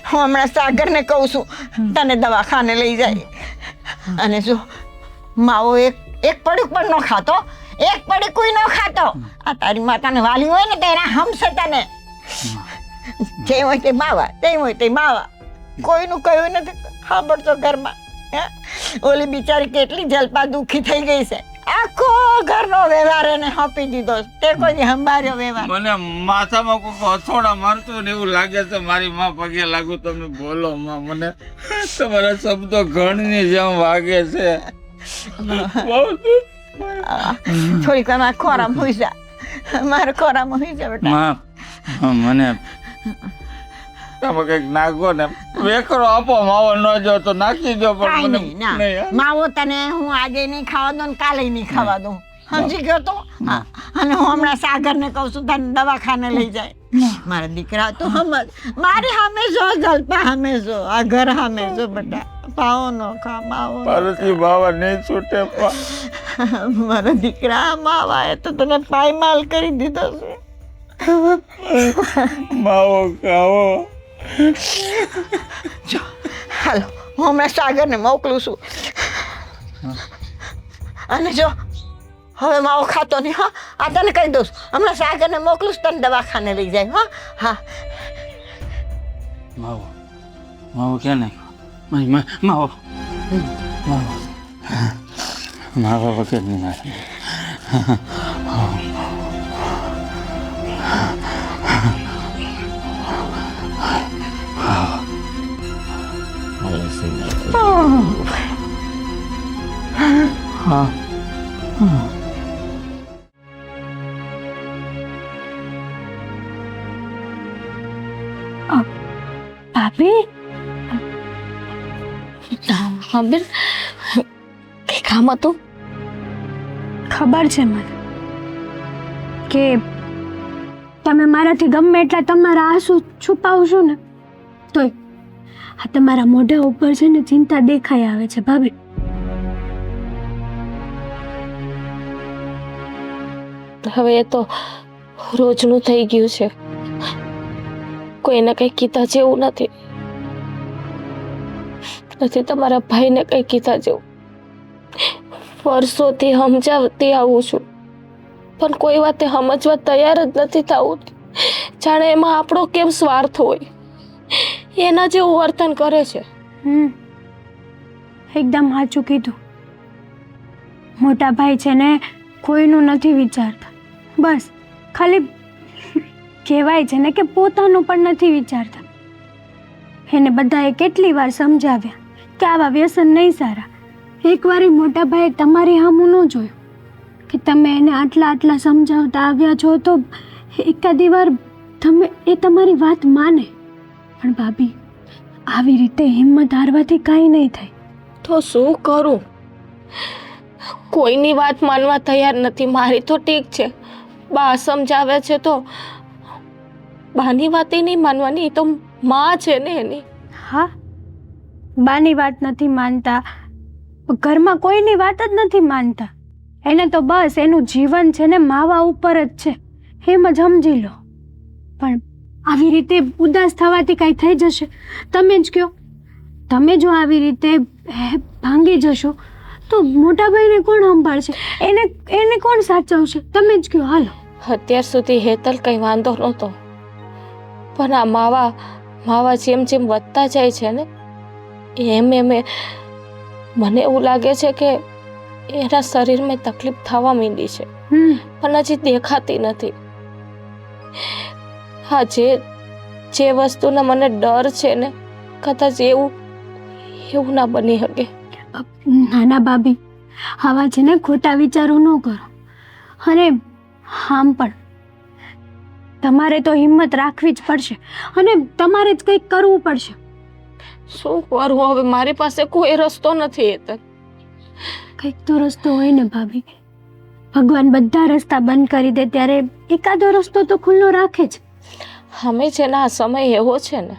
હું હમણાં સાગરને કહું છું તને દવાખાને લઈ જાય. અને જો માવો એક પડીક પણ ન ખાતો, એક પડીક કોઈ ન ખાતો. આ તારી માતાને વાલી હોય ને તો એના હમશે તને. જે હોય તે માવા, તે હોય તે માવા, કોઈનું કહ્યું નથી સાંભળતો ઘરમાં. ઓલી બિચારી કેટલી જલપા દુઃખી થઈ ગઈ છે. આખો ઘરનો વ્યવહાર એને સોંપી દીધો. તે કોઈ સંભાળ્યો વ્યવહાર. મને માથામાં કોઈ હથોડા મારતું ને એવું લાગે છે. મારી માં પગે લાગુ, તમે બોલો માં. મને તમારા શબ્દો ઘણની જેમ વાગે છે. થોડીક વાર ખોરામાં હોઈ જા, મારે ખોરામાં હોઈ જા બેટા. માં મને તમે કઈક નાખો ને, વેકરો આપો. માવો ન જો તો નાખી દો. કાંઈ પણ નહીં, ના માવો તને હું આજે નહીં ખાવા દઉં ને કાલે નહીં ખાવા દઉં. સમજી ગયો તો? હા. અને હું હમણાં સાગરને કહું છું તને દવાખાને લઈ જાય. મારા દીકરા તો સમજ, મારી સામે જો, જલપા સામે જો, આ ઘર સામે જો બેટા. પાવો ન ખા, માવો મારાથી બાવા નહીં છૂટે. મારા દીકરા માવા એ તો તને પાયમાલ કરી દીધો છે. માવો ખાવો. જો હાલો, હું હમણાં સાગરને મોકલું છું. અને જો હવે માવો ખાતો નહીં. હા, આ તને કહી દઉં છું. હમણાં સાગરને મોકલું છું, તને દવાખાને લઈ જાય. હા હા. માવો માવો ક્યાં નાખ્યો? માવો માવો માવો વગર નહીં મારે. ભાભી, હા બેન, કઈ કામ હતું? ખબર છે મને કે તમે મારાથી ગમે એટલા તમારા આંસુ છુપાવશો ને તોય આ તમારા મોઢા ઉપર છે ને ચિંતા દેખાઈ આવે છે ભાભી. હવે એ તો રોજનું થઈ ગયું છે. કોઈને કઈ કીધા જેવું નથી. તમારા ભાઈને કઈ કીધા જેવું. વર્ષોથી સમજાવતી આવું છું, પણ કોઈ વાતે સમજવા તૈયાર જ નથી થવું. જાણે એમાં આપણો કેમ સ્વાર્થ હોય, એના જેવું વર્તન કરે છે. એકદમ સાચું કીધું. મોટા ભાઈ છે ને કોઈનું નથી વિચારતા. બસ ખાલી કહેવાય છે ને કે પોતાનું પણ નથી વિચારતા. એને બધાએ કેટલી વાર સમજાવ્યા કે આવા વ્યસન નહીં સારા. એકવાર મોટા ભાઈએ તમારી સામું ન જોયું કે તમે એને આટલા સમજાવતા આવ્યા છો તો એકાદી વાર તમે એ તમારી વાત માને. પણ ભાભી, આવી રીતે હિંમત હારવાથી કાંઈ નહીં થાય. તો શું કરું? કોઈની વાત માનવા તૈયાર નથી. મારી તો ઠીક છે, બા સમજાવે છે તો બાની વાત નહીં માનવાની. તો માં છે ને એની. હા, બાની વાત નથી માનતા, ઘરમાં કોઈની વાત જ નથી માનતા. એને તો બસ એનું જીવન છે ને માવા ઉપર જ છે, એમ જ સમજી લો. પણ આવી રીતે ઉદાસ થવાથી કાંઈ થઈ જશે? તમે જ કહો. તમે જો આવી રીતે ભાંગી જશો તો મોટા ભાઈને કોણ સંભાળશે? એને કોણ સાચવશે? તમે જ કહો. હાલો. અત્યાર સુધી હેતલ કંઈ વાંધો નહોતો, પણ આ માવા જેમ જેમ વધતા જાય છે ને એમ મને એવું લાગે છે કે એના શરીરમાં તકલીફ થવા માંડી છે, પણ હજી દેખાતી નથી. હા, જે વસ્તુનો મને ડર છે ને, કદાચ એવું ના બની શકે. નાના ભાભી, આવા છે ને ખોટા વિચારો ન કરો. અને આમ પણ તમારે તો હિંમત રાખવી જ પડશે અને તમારે જ કંઈક કરવું પડશે. શું કરું હવે? મારી પાસે કોઈ રસ્તો નથી. કંઈક તો રસ્તો હોય ને ભાભી. ભગવાન બધા રસ્તા બંધ કરી દે ત્યારે એકાદો રસ્તો તો ખુલ્લો રાખે જ. અમે છે ને આ સમય એવો છે ને,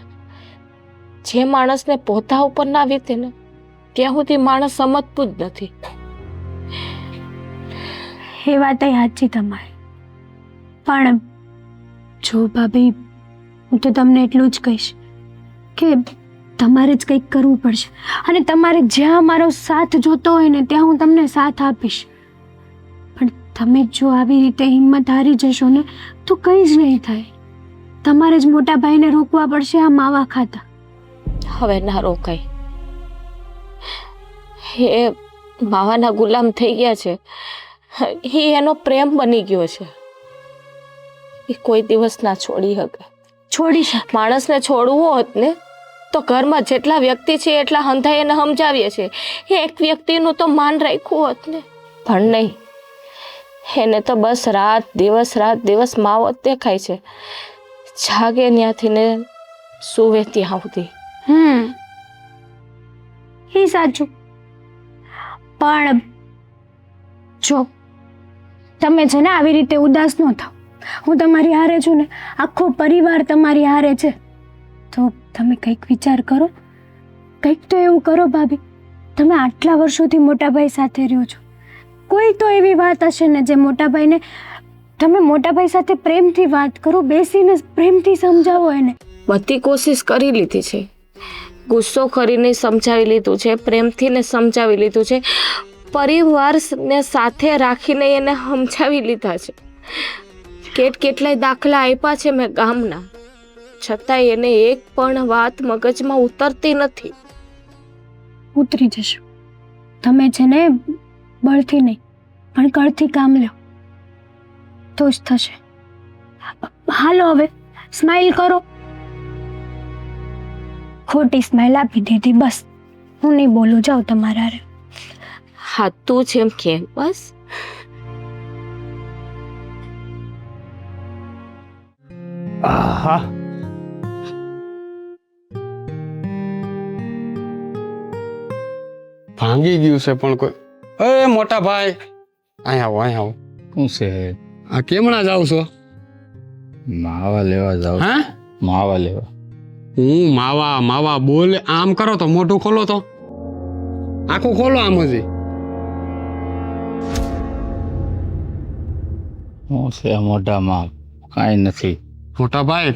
જે માણસને પોતા ઉપર ના વીતે ને ત્યાં સુધી માણસ સમજતું જ નથી. એ વાત સાચી તમારી, પણ જો ભાભી, હું તો તમને એટલું જ કહીશ કે તમારે જ કંઈક કરવું પડશે, અને તમારે જ્યાં મારો સાથ જોતો હોય ને ત્યાં હું તમને સાથ આપીશ. પણ તમે જો આવી રીતે હિંમત હારી જશો ને તો કંઈ જ નહીં થાય. તમારે જ મોટા ભાઈને રોકવા પડશે આ માવા ખાતા. હવે ના રોકાય. એ માવાના ગુલામ થઈ ગયા છે. એ એનો પ્રેમ બની ગયો છે. એ કોઈ દિવસ ના છોડી શકે. છોડી શકે. માણસને છોડવું હોત ને તો ઘરમાં જેટલા વ્યક્તિ છે એટલા હંધાઈ એને સમજાવીએ છીએ. એ એક વ્યક્તિનું તો માન રાખ્યું હોત ને, પણ નહીં. એને તો બસ રાત દિવસ માવો જ દેખાય છે. જાગે ત્યાંથી ને સુવે ત્યાં સુધી. એ સાચું, પણ જો તમે છે ને આવી રીતે ઉદાસ ન થાઓ. હું તમારી હારે છું ને, આખો પરિવાર તમારી હારે છે, તો તમે કંઈક વિચાર કરો. કંઈક તો એવું કરો ભાભી. તમે આટલા વર્ષોથી મોટાભાઈ સાથે રહ્યો છો, કોઈ તો એવી વાત હશે ને જે મોટાભાઈને, તમે મોટાભાઈ સાથે પ્રેમથી વાત કરો, બેસીને પ્રેમથી સમજાવો એને. બધી કોશિશ કરી લીધી છે, ગુસ્સો કરીને સમજાવી લીધું છે, પ્રેમથી ને સમજાવી લીધું છે, પરિવારને સાથે રાખીને એને સમજાવી લીધા છે. કેટલાય દાખલા આપ્યા છે મેં ગામના, છતાંય એને એક પણ વાત મગજમાં ઉતરતી નથી. ઉતરી જશો. તમે છે ને બળથી નહીં પણ કળથી કામ લો તો જ થશે. હાલો હવે સ્માઈલ કરો. ખોટી સ્માઈલ આપી દીધી, બસ. હું નહીં બોલું, જાઓ તમારા હારે. હા, તું જેમ કે બસ. આહા, ભાંગી ગયું છે પણ કોઈ. એ મોટા ભાઈ, અહીં આવો, અહીં આવો. શું છે? આ કેમણા જાવ છો? માવા લેવા જાવ. હા, માવા લેવા. હું માવા બોલ. આમ કરો તો મોઢું ખોલો તો, આખું ખોલો આમ હજી. શું છે મોઢામાં? કાંઈ નથી. મોટા ભાઈ,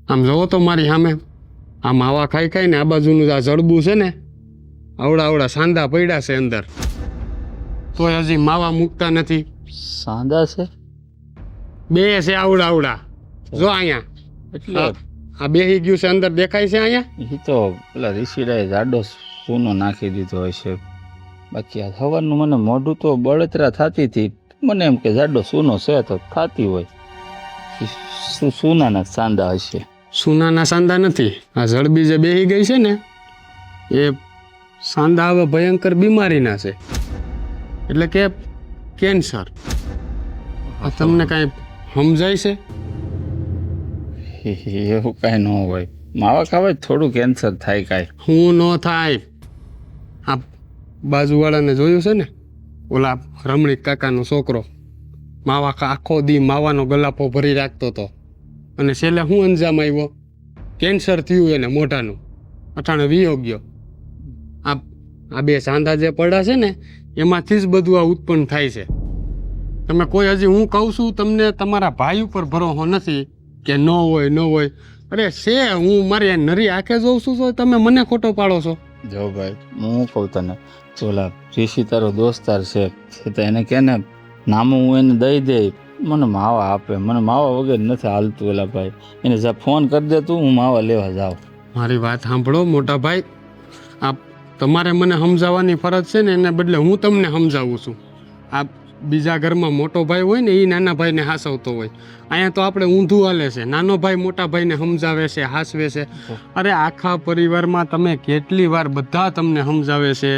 આમ જોવો તો મારી સામે. આ માવા ખાઈ ને આ બાજુનું આ જડબું છે ને, આવડા સાંદા પડ્યા છે અંદર, તોય હજી માવા મૂકતા નથી. સાંદા છે? બે છે આવડા. જો અહીંયા એટલે આ બેહી ગયું છે અંદર, દેખાય છે અહીંયા. એ તો પેલા ઋષિડાએ જાડો સૂનો નાખી દીધો હોય છે. બાકી આ સવારનું મને મોઢું તો બળતરા થતી હતી. મને એમ કે જાડો સૂનો છે તો થતી હોય. સૂનાના સાંદા હશે. સોનાના સાંદા નથી, આ જડબી જે બેહી ગઈ છે ને એ સાંદા હવે ભયંકર બીમારીના છે, એટલે કે કેન્સર. આ તમને કાંઈ સમજાય છે? એવું કાંઈ ન હોય. માવા ખાવા થોડું કેન્સર થાય કાંઈ. હું ન થાય. આ બાજુવાળાને જોયું છે ને, ઓલા રમણીક કાકાનો છોકરો માવા આખો દી માવાનો ગલાપો ભરી રાખતો હતો, અને છેલ્લે શું અંજામ આવ્યો? કેન્સર થયું એને મોઢાનું, અટાણે વિયો ગયો. આ બે સાંધા જે પડ્યા છે ને એમાંથી જ બધું આ ઉત્પન્ન થાય છે. તમે કોઈ હજી હું કહું છું તમને, તમારા ભાઈ ઉપર ભરોસો નથી કે ન હોય. અરે છે, હું મારી નરી આંખે જોઉં છું તો તમે મને ખોટો પાડો છો. જો ભાઈ, હું કહું તને, ઓલા ઋષિ તારો દોસ્તાર છે તો એને કે ને નામું હું એને દઈ દે, મને માવા આપે. મને માવા વગર નથી હાલતું. ઓલા ભાઈ એને ફોન કરી દે તું, હું માવા લેવા જાઉં. મારી વાત સાંભળો મોટા ભાઈ, આ તમારે મને સમજાવવાની ફરજ છે ને, એને બદલે હું તમને સમજાવું છું. આ બીજા ઘરમાં મોટો ભાઈ હોય ને, એ નાના ભાઈને હાસવતો હોય. અહીંયા તો આપણે ઊંધું હાલે છે. નાનો ભાઈ મોટા ભાઈને સમજાવે છે, હાસવે છે. અરે આખા પરિવારમાં તમે કેટલી વાર બધા તમને સમજાવે છે,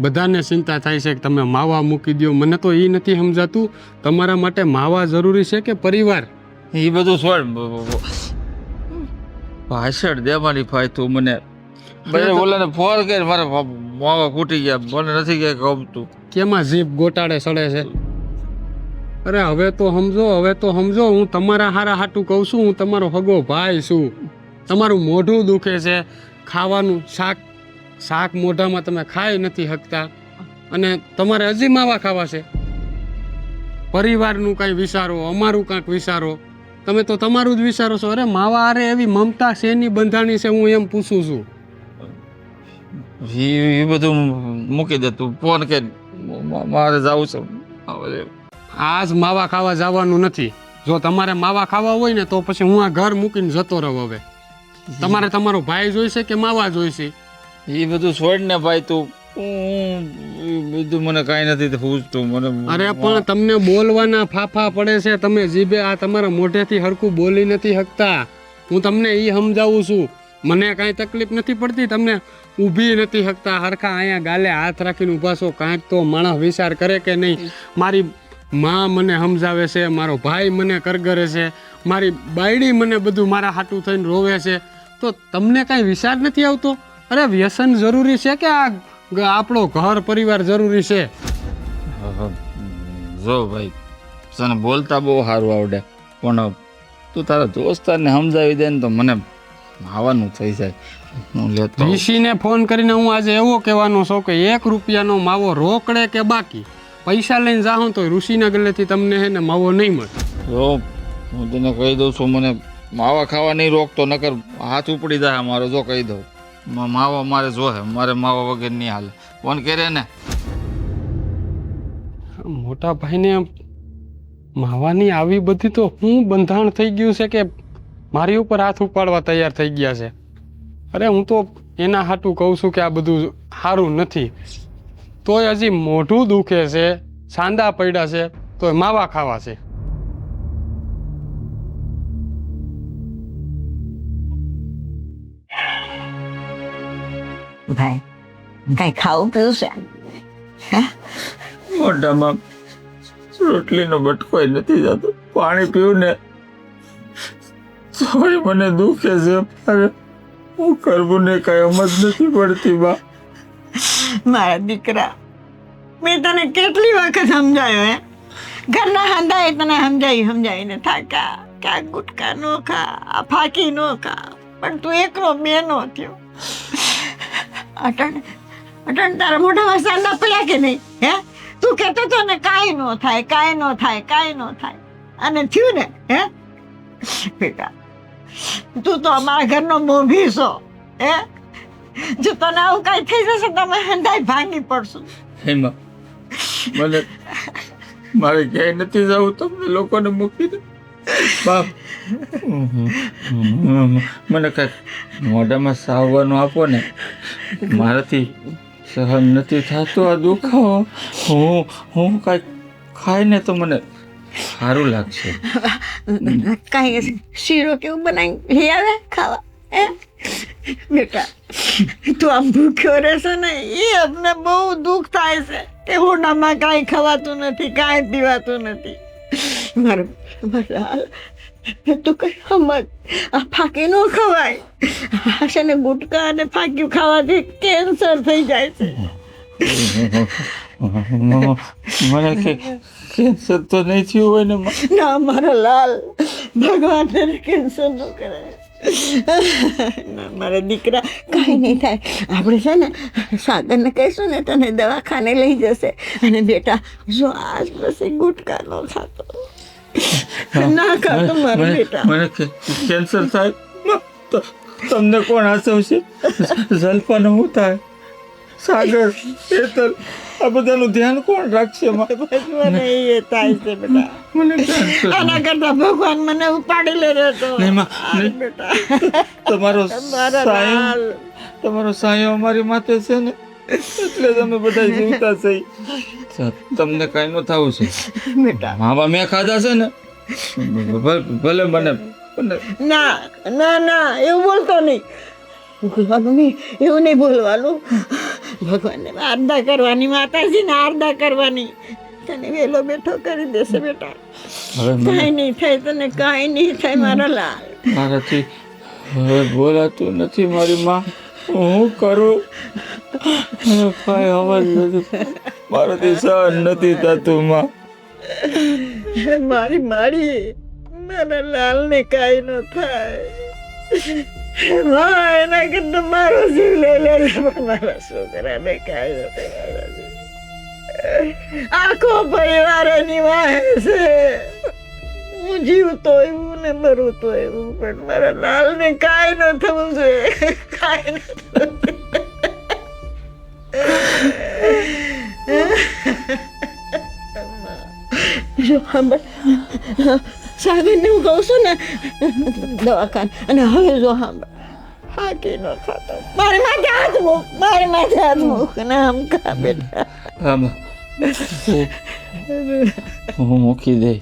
બધાને ચિંતા થાય છે કે તમે માવા મૂકી દો. મને તો એ નથી સમજાતું, તમારા માટે માવા જરૂરી છે કે પરિવાર? એ બધું છોડ, ભાષણ દે મારી ભાઈ તું મને. ઓલાને ફોન કરી, મારે માવા ખૂટી ગયા, મને નથી કે ગમતું. કેમાં જીભ ગોટાળે સડે છે? અરે હવે તો સમજો. હું તમારા હારા હાટું કહું છું. હું તમારો હગો ભાઈ છું. તમારું મોઢું દુખે છે, ખાવાનું શાક મોઢામાં તમે ખાઈ નથી શકતા, અને તમારે હજી માવા ખાવા છે. પરિવારનું કાંઈ વિચારો, અમારું કાંઈક વિચારો. તમે તો તમારું જ વિચારો છો. અરે માવા અરે એવી મમતા શેની બંધાણી છે હું એમ પૂછું છું. એ બધું મૂકી દે તું ફોન કે મારે જવું છે. આજ માવા ખાવા જવાનું નથી. જો તમારે માવા ખાવા હોય ને તો પછી હું આ ઘર મૂકીને જતો રહું. હવે તમારે તમારો ભાઈ જોઈશે કે માવા જોઈશે? એ બધું છોડ ને ભાઈ તું. બધું મને કાંઈ નથી પૂછતું મને. અરે પણ તમને બોલવાના ફાફા પડે છે. તમે જીભે આ તમારા મોઢેથી હરખું બોલી નથી શકતા. હું તમને એ સમજાવું છું. મને કાંઈ તકલીફ નથી પડતી. તમને ઊભી નથી શકતા હરખા. અહીંયા ગાલે હાથ રાખીને ઊભા છો. કાંઈક તો માણસ વિચાર કરે કે નહીં. મારી માં મને સમજાવે છે, મારો ભાઈ મને કરગરે છે, મારી બાયડી મને બધું મારા હાટું થઈને રોવે છે, તો તમને કાંઈ વિચાર નથી આવતો? અરે વ્યસન જરૂરી છે કે આ આપણો ઘર પરિવાર જરૂરી છે? જો ભાઈ તને બોલતા બહુ સારું આવડે, પણ તું તારા દોસ્તારને સમજાવી દે ને તો મને આવવાનું થઈ જાય. હું લેતો ઋષિને ફોન કરીને હું આજે એવો કહેવાનો છું કે 1 રૂપિયાનો માવો રોકડે કે બાકી પૈસા લઈને જાઉં તો ઋષિના ગલેથી તમને હે ને માવો નહીં મળે. જો હું તને કહી દઉં છું, મને માવા ખાવા નહીં રોકતો, નકર હાથ ઉપડી જાય મારો. જો કહી દઉં માવો મારે જોહે, મારે માવા વગર નહીં હાલે. ફોન કરે ને. મોટા ભાઈને માવાની આવી બધી તો હું બંધાણ થઈ ગયું છે કે મારી ઉપર હાથ ઉપાડવા તૈયાર થઈ ગયા છે. અરે હું તો એના હાટું કહું છું કે આ બધું સારું નથી. તોય હજી મોઢું દુખે છે, સાંદા પડ્યા છે, તોય માવા ખાવા છે. ભાઈ કઈ ખાવું પીવું છે? હે? મોઢામાં રોટલીનો બટકોય નથી જતો. પાણી પીવું ને તોય મને દુખે છે. અરે હું કરવું ને કઈ સમજ નથી પડતી. બા મારા દીકરા, મેં તને કેટલી વખત સમજાયો હે? ઘરના હંધાએ તને સમજાવીને થાકા કે આ ગુટકા નો ખા, આ ફાકી નો ખા, પણ તું એકલો બેનો થયો. અટણ તારા મોઢામાં સાંડા પડ્યા કે નહીં? હે, તું કહેતો તો ને કાંઈ નો થાય. અને થયું ને? હે બેટા, તું તો અમારા ઘરનો મોભી છો. હે, જો તને આવું કાંઈ થઈ જશે તો અમે હંધાઈ ભાંગી પડશું. એમાં મને મારે ક્યાંય નથી જવું. તમને લોકોને મૂકીને બાપ મને કાંઈક મોઢામાં સાવવાનું આપો ને. મારાથી સહન નથી થતું આ દુખાવો. હું કાંઈક ખાઈને તો મને સારું લાગશે. કાંઈ શીરો કેવું બનાવી લઈ આવે ખાવા? હે બેટા, તું આમ ભૂખ્યો રહેશે ને એ અમને બહુ દુઃખ થાય છે કે હોનામાં કાંઈ ખવાતું નથી, કાંઈ પીવાતું નથી. મારું તું કઈ સમજ, આ ફાકી નો ખવાય. આ છે ને ગુટકા અને ફાક્યું ખાવાથી કેન્સર થઈ જાય છે. મને કેન્સર તો નહીં થયું હોય ને? ના મારા લાલ, ભગવાન તને કેન્સર નો કરે. મારા દીકરા, કાંઈ નહીં થાય. આપણે છે ને સાગરને કહીશું ને તને દવાખાને લઈ જશે. અને બેટા જો આજ પછી ગુટકા નો ખાતો, ના ખાતો મારા બેટા. મને કેન્સર થાય તમને કોણ આસવશે? જલ્પાને શું થાય? સાગર, હેતલ, આ બધાનું ધ્યાન કોણ રાખશે? મને એ થાય છે બેટા. મને કેન્સર. આના કરતા ભગવાન મને ઉપાડી લે રહેતો. બેટા તમારો સાયો અમારી માથે છે ને, એટલે જ અમે બધા જીવતા થઈ. તમને કઈ ન થવું છે બેટા. માવા મેં ખાધા છે ને, ભલે મને. ના ના ના, એવું બોલતો નહીં. બોલવાનું નહીં, એવું નહીં બોલવાનું. ભગવાનને આરડા કરવાની, માતાજીને આરડા કરવાની. તને વેલો બેઠો કરી દેશે બેટા. કાંઈ નહીં થાય, તને કાંઈ નહીં થાય મારા લાલ. મારાથી હવે બોલાતું નથી મારી માં. હું કરું કાંઈ અવાજ નથી, મારાથી સહન નથી થતું માં. મારી મારા લાલને કાંઈ ન થાય. એના કરતા મારો જીવ લઈ લે, પણ મારા છોકરાને કાંઈ ન થાય. આખો પરિવાર એની વાહે છે. હું જીવતો એવું ને મરું તો એવું, પણ મારા લાલને કાંઈ ન થવું જોઈએ, કાંઈ ન થવું. જો સાંભળ, સાગરને હું કહું છું ને દવાખાને, અને હવે જો સાંભળ, હાથી ન ખાતો, મારી માથે હાથ મૂક, મારી માથે હાથ મૂક ને આમ ખા બેટા. આમાં હું મૂકી દે,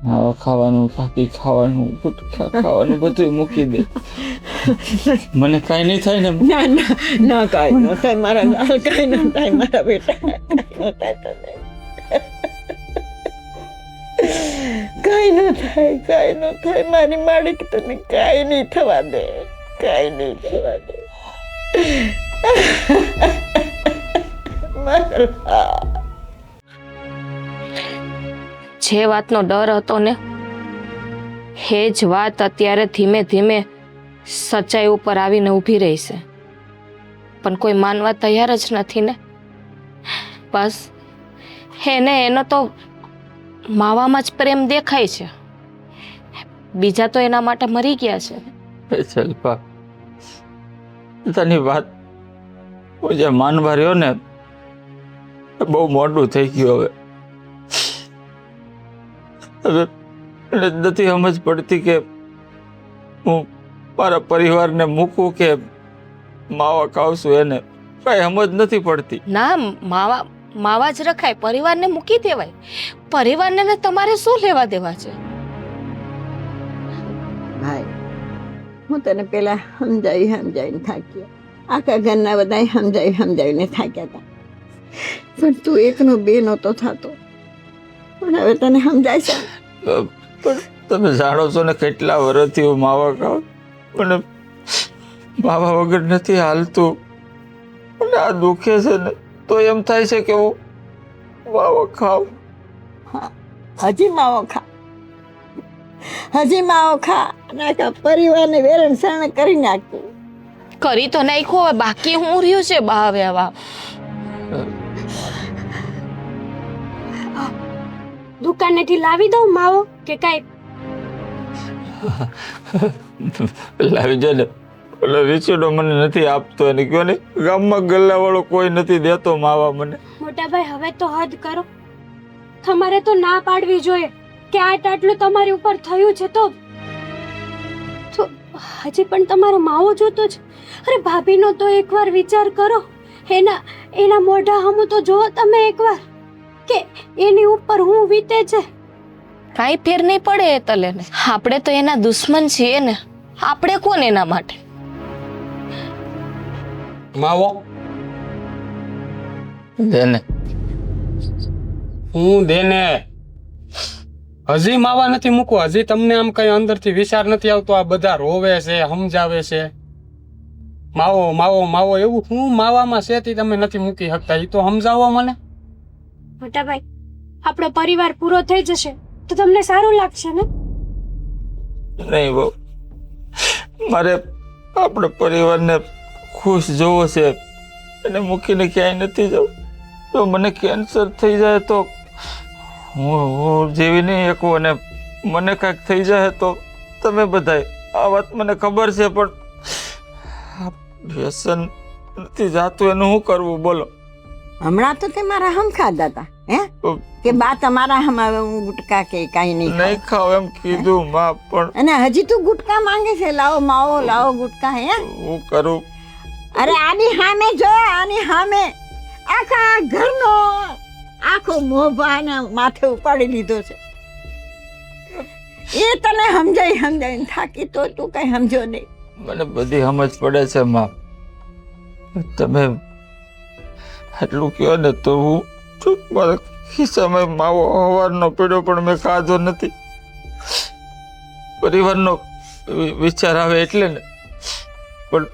માવા ખાવાનું, બાકી ખાવાનું, ગુટખા ખાવાનું બધું મૂકી દે. મને કાંઈ નહીં થાય ને? ના ના ના, કાંઈ ન થાય મારા લાલ, કાંઈ ન થાય મારા બેટા, કાંઈ ન થાય તને, કાંઈ ન થાય, કાંઈ ન થાય મારી માડી, તને કાંઈ નહીં થવા દે, કાંઈ નહીં થવા દે મારા લાલ. જે વાતનો ડર હતો ને, એ જ વાત અત્યારે ધીમે ધીમે સચ્ચાઈ ઉપર આવીને ઊભી રહી છે, પણ કોઈ માનવા તૈયાર જ નથી ને. બસ એને એનો તો માવામાં જ પ્રેમ દેખાય છે, બીજા તો એના માટે મરી ગયા છે. શિલ્પા, તની વાત હું જે માનવા રહ્યો ને, બહુ મોટું થઈ ગયું. હવે એટલે નથી સમજ પડતી કે હું મારા પરિવારને મૂકું કે માવા ખાવશું, એને કઈ સમજ નથી પડતી. ના, માવા જ રખાય, પરિવારને મૂકી દેવાય. પરિવારને ને તમારે શું લેવા દેવા છે? ભાઈ, હું તને પેલા સમજાવીને થાક્યા, આખા ઘરના બધા સમજાવીને થાક્યા હતા, પણ તું એકનો બે નહોતો થતો, પણ હવે તને સમજાય છે. પણ તમે જાણો છો ને કેટલા વર્ષથી હું માવા ખાઉં, પણ માવા વગર નથી હાલતું. અને આ દુખે છે ને તો એમ થાય છે કે હું માવો ખાઉં. હજી માવો ખા, હજી માવો ખા, અને આખા પરિવારને વેરણ શરણ કરી નાખ્યું. કરી તો નાખ્યો, હવે બાકી હું રહ્યું છે બા. હવે દુકાનેથી લાવી દઉં માવો કે કાંઈ? લાવી જો ને, ઓલો રીચુડો મને નથી આપતો, એને કયો ને ગામમાં ગલ્લાવાળો કોઈ નથી દેતો માવા મને. મોટા ભાઈ, હવે તો હદ કરો, તમારે તો ના પાડવી જોઈએ કે આટલું તમારી ઉપર થયું છે તો હજી પણ તમારો માવો જોતો છે. અરે ભાભીનો તો એકવાર વિચાર કરો, એના મોઢા હમું તો જોવો તમે એકવાર, કે એની ઉપર હું વીતે છે. કાંઈ ફેર નહીં પડે એ તલેને. આપણે તો એના દુશ્મન છીએ ને, આપણે કોણ એના માટે? માવો દેને, હું દેને હજી માવા નથી મૂકવા. હજી તમને આમ કઈ અંદરથી વિચાર નથી આવતો? આ બધા રોવે છે, સમજાવે છે, માવો માવો માવો, એવું હું માવામાં છે તે તમે નથી મૂકી શકતા? એ તો સમજાવો મને. મોટા ભાઈ, આપણો પરિવાર પૂરો થઈ જશે તો તમને સારું લાગશે ને? નહીં બહુ, મારે આપણા પરિવારને ખુશ જોવો છે, એને મૂકીને ક્યાંય નથી જવું. તો મને કેન્સર થઈ જાય તો હું જીવી નહીં શકું, અને મને કાંઈક થઈ જાય તો તમે બધાય, આ વાત મને ખબર છે, પણ વ્યસન નથી જાતું, એનું શું કરવું બોલો? હમણાં તો તે મારા હમ ખાધા હતા, હે કે બા તમારા હમ હવે હું ગુટકા કે કાંઈ નહીં નહીં ખાવ એમ કીધું માં, પણ અને હજી તું ગુટકા માંગે છે? લાવો માવો, લાવો ગુટકા. હે હું કરું? અરે આની સામે જો, આની સામે આખા ઘરનો આખો મોભાને માથે ઉપાડી લીધો છે. એ તને સમજાવીને થાકી તો તું કઈ સમજો નહીં. મને બધી સમજ પડે છે માં, તમે આટલું કહો ને તો હું ચૂપ. મારા ખિસ્સામાં માવો સવારનો પીડ્યો પણ મેં ખાધો નથી. પરિવારનો વિચાર આવે એટલે ને, પણ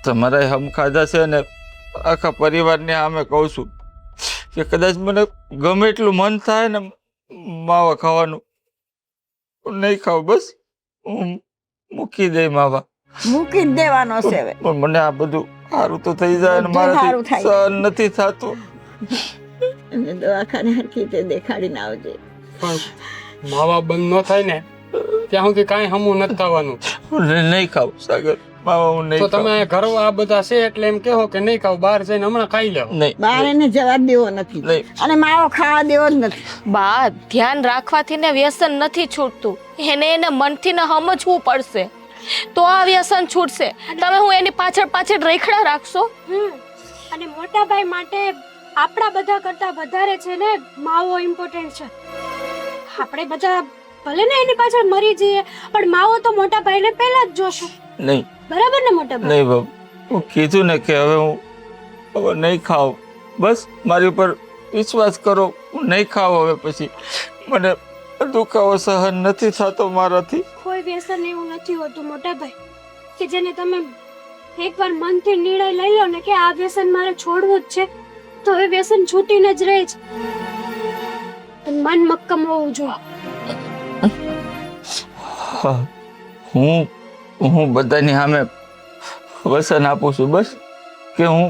તમારા હમ ખાધા છે ને આખા પરિવારને સામે કહું છું કે કદાચ મને ગમે એટલું મન થાય ને માવા ખાવાનું, નહીં ખાવ, બસ હું મૂકી દઈ માવા. મૂકી જ દેવાનો છે હવે. પણ મને આ બધું સારું તો થઈ જાય ને મારાથી સહન નથી થતું. અને દવાખાને હરખી રીતે દેખાડીને આવજે. પણ માવા બંધ ન થાય ને ત્યાં સુધી કાંઈ હમું નથી થવાનું. હું નહીં ખાવ સાગર, માવા હું તો નહીં તમે ખાવ. ઘરો આ બધા છે એટલે એમ કહો કે નહીં ખાવ, બહાર જઈને હમણાં ખાઈ લેવો. નહીં બહાર એને જવા દેવો નથી નહીં. અને માવો ખાવા દેવો જ નથી. બા ધ્યાન રાખવાથી ને વ્યસન નથી છૂટતું, એને મનથી ને સમજવું પડશે તો આ વ્યસન છૂટશે. તમે હું એની પાછળ પાછળ રેખડા રાખશો? અને મોટા ભાઈ માટે આપણા બધા કરતા વધારે છે ને માવો ઇમ્પોર્ટન્ટ છે. આપણે બધા ભલે ને એની પાછળ મરી જઈએ પણ માવો તો મોટા ભાઈને પહેલા જ જોશું. નહીં બરાબર ને મોટા ભાઈ? નહીં બાપ, હું કીધું ને કે હવે હું નહીં ખાવ. બસ મારી ઉપર વિશ્વાસ કરો, હું નહીં ખાવ હવે. પછી મને દુખાવો સહન નથી થતો મારાથી. કોઈ વ્યસન એવું નથી હોતું મોટા ભાઈ કે જેને તમે એકવાર મનથી નિર્ણય લઈ લો ને કે આ વ્યસન મારે છોડવું જ છે તો એ વ્યસન છૂટીને જ રહે છે. પણ મન મક્કમ હોવું જોઈએ. હા, હું બધાની સામે વસન આપું છું બસ કે હું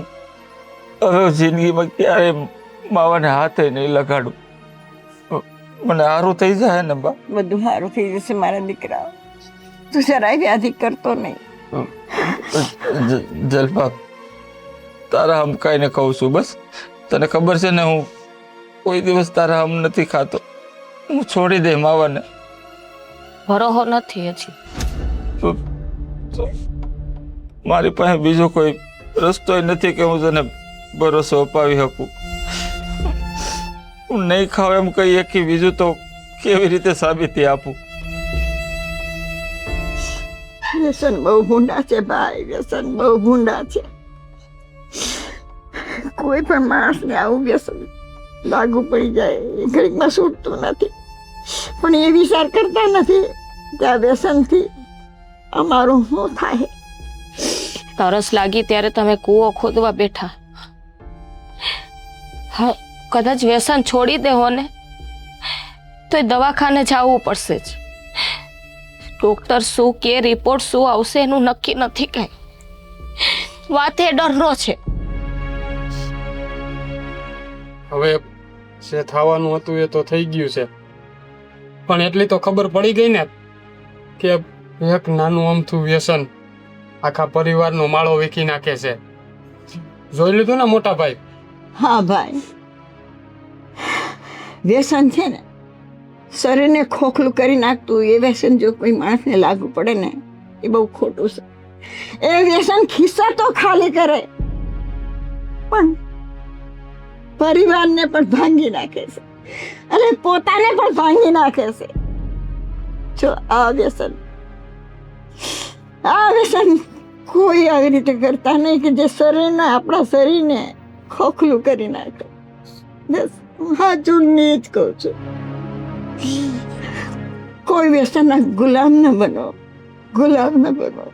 હવે જિંદગીમાં ક્યારેય માવાને હાથે નહીં લગાડું. મને સારું થઈ જાય ને બા. બધું સારું થઈ જશે મારા દીકરા. તું જરાય વ્યાધિ કરતો નહીં. જલપા, તારા હમ કાંઈને કહું છું બસ. તને ખબર છે ને હું કોઈ દિવસ તારા હમ નથી ખાતો. હું છોડી દે માવાને. ભરોહો નથી હજી. મારી પાસે બીજો કોઈ રસ્તો નથી કે હું તને ભરોસો અપાવી શકું. હું નહીં ખાવ એમ કહીએ કે બીજું તો કેવી રીતે સાબિતી આપું? વ્યસન બહુ ભૂંડા છે ભાઈ, વ્યસન બહુ ભૂંડા છે. કોઈ પણ માણસને આવું વ્યસન લાગુ પડી જાય એ ઘડીકમાં છૂટતું નથી. પણ એ વિચાર કરતા નથી કે આ વ્યસનથી અમારું શું થાય. તરસ લાગી ત્યારે તમે કૂવો ખોદવા બેઠા. હા, કદાચ વ્યસન છોડી દેવો ને તો દવાખાને જવું પડશે જ. ડોક્ટર શું કે રિપોર્ટ શું આવશે એનું નક્કી નથી કઈ. વાત એ ડરનો છે. હવે જે થવાનું હતું એ તો થઈ ગયું છે, પણ એટલી તો ખબર પડી ગઈ ને કે એક નાનું અમથું વ્યસન આખા પરિવારનો માળો વીખી નાખે છે. જોઈ લીધું ને મોટા ભાઈ? હા ભાઈ, વ્યસન છે ને શરીરને ખોખલું કરી નાખતું. એ વ્યસન જો કોઈ માણસને લાગુ પડે ને એ બહુ ખોટું છે. એ વ્યસન ખિસ્સા તો ખાલી કરે પણ પરિવારને પણ ભાંગી નાખે છે અને પોતાને પણ ભાંગી નાખે છે. જો આ વ્યસન કોઈ આવી રીતે કરતા નહીં કે જે શરીરને આપણા શરીરને ખોખલું કરી નાખે. બસ હા ચૂંટણી જ કહું છું, કોઈ વ્યસનના ગુલામ ન બનો, ગુલામ ન બનો.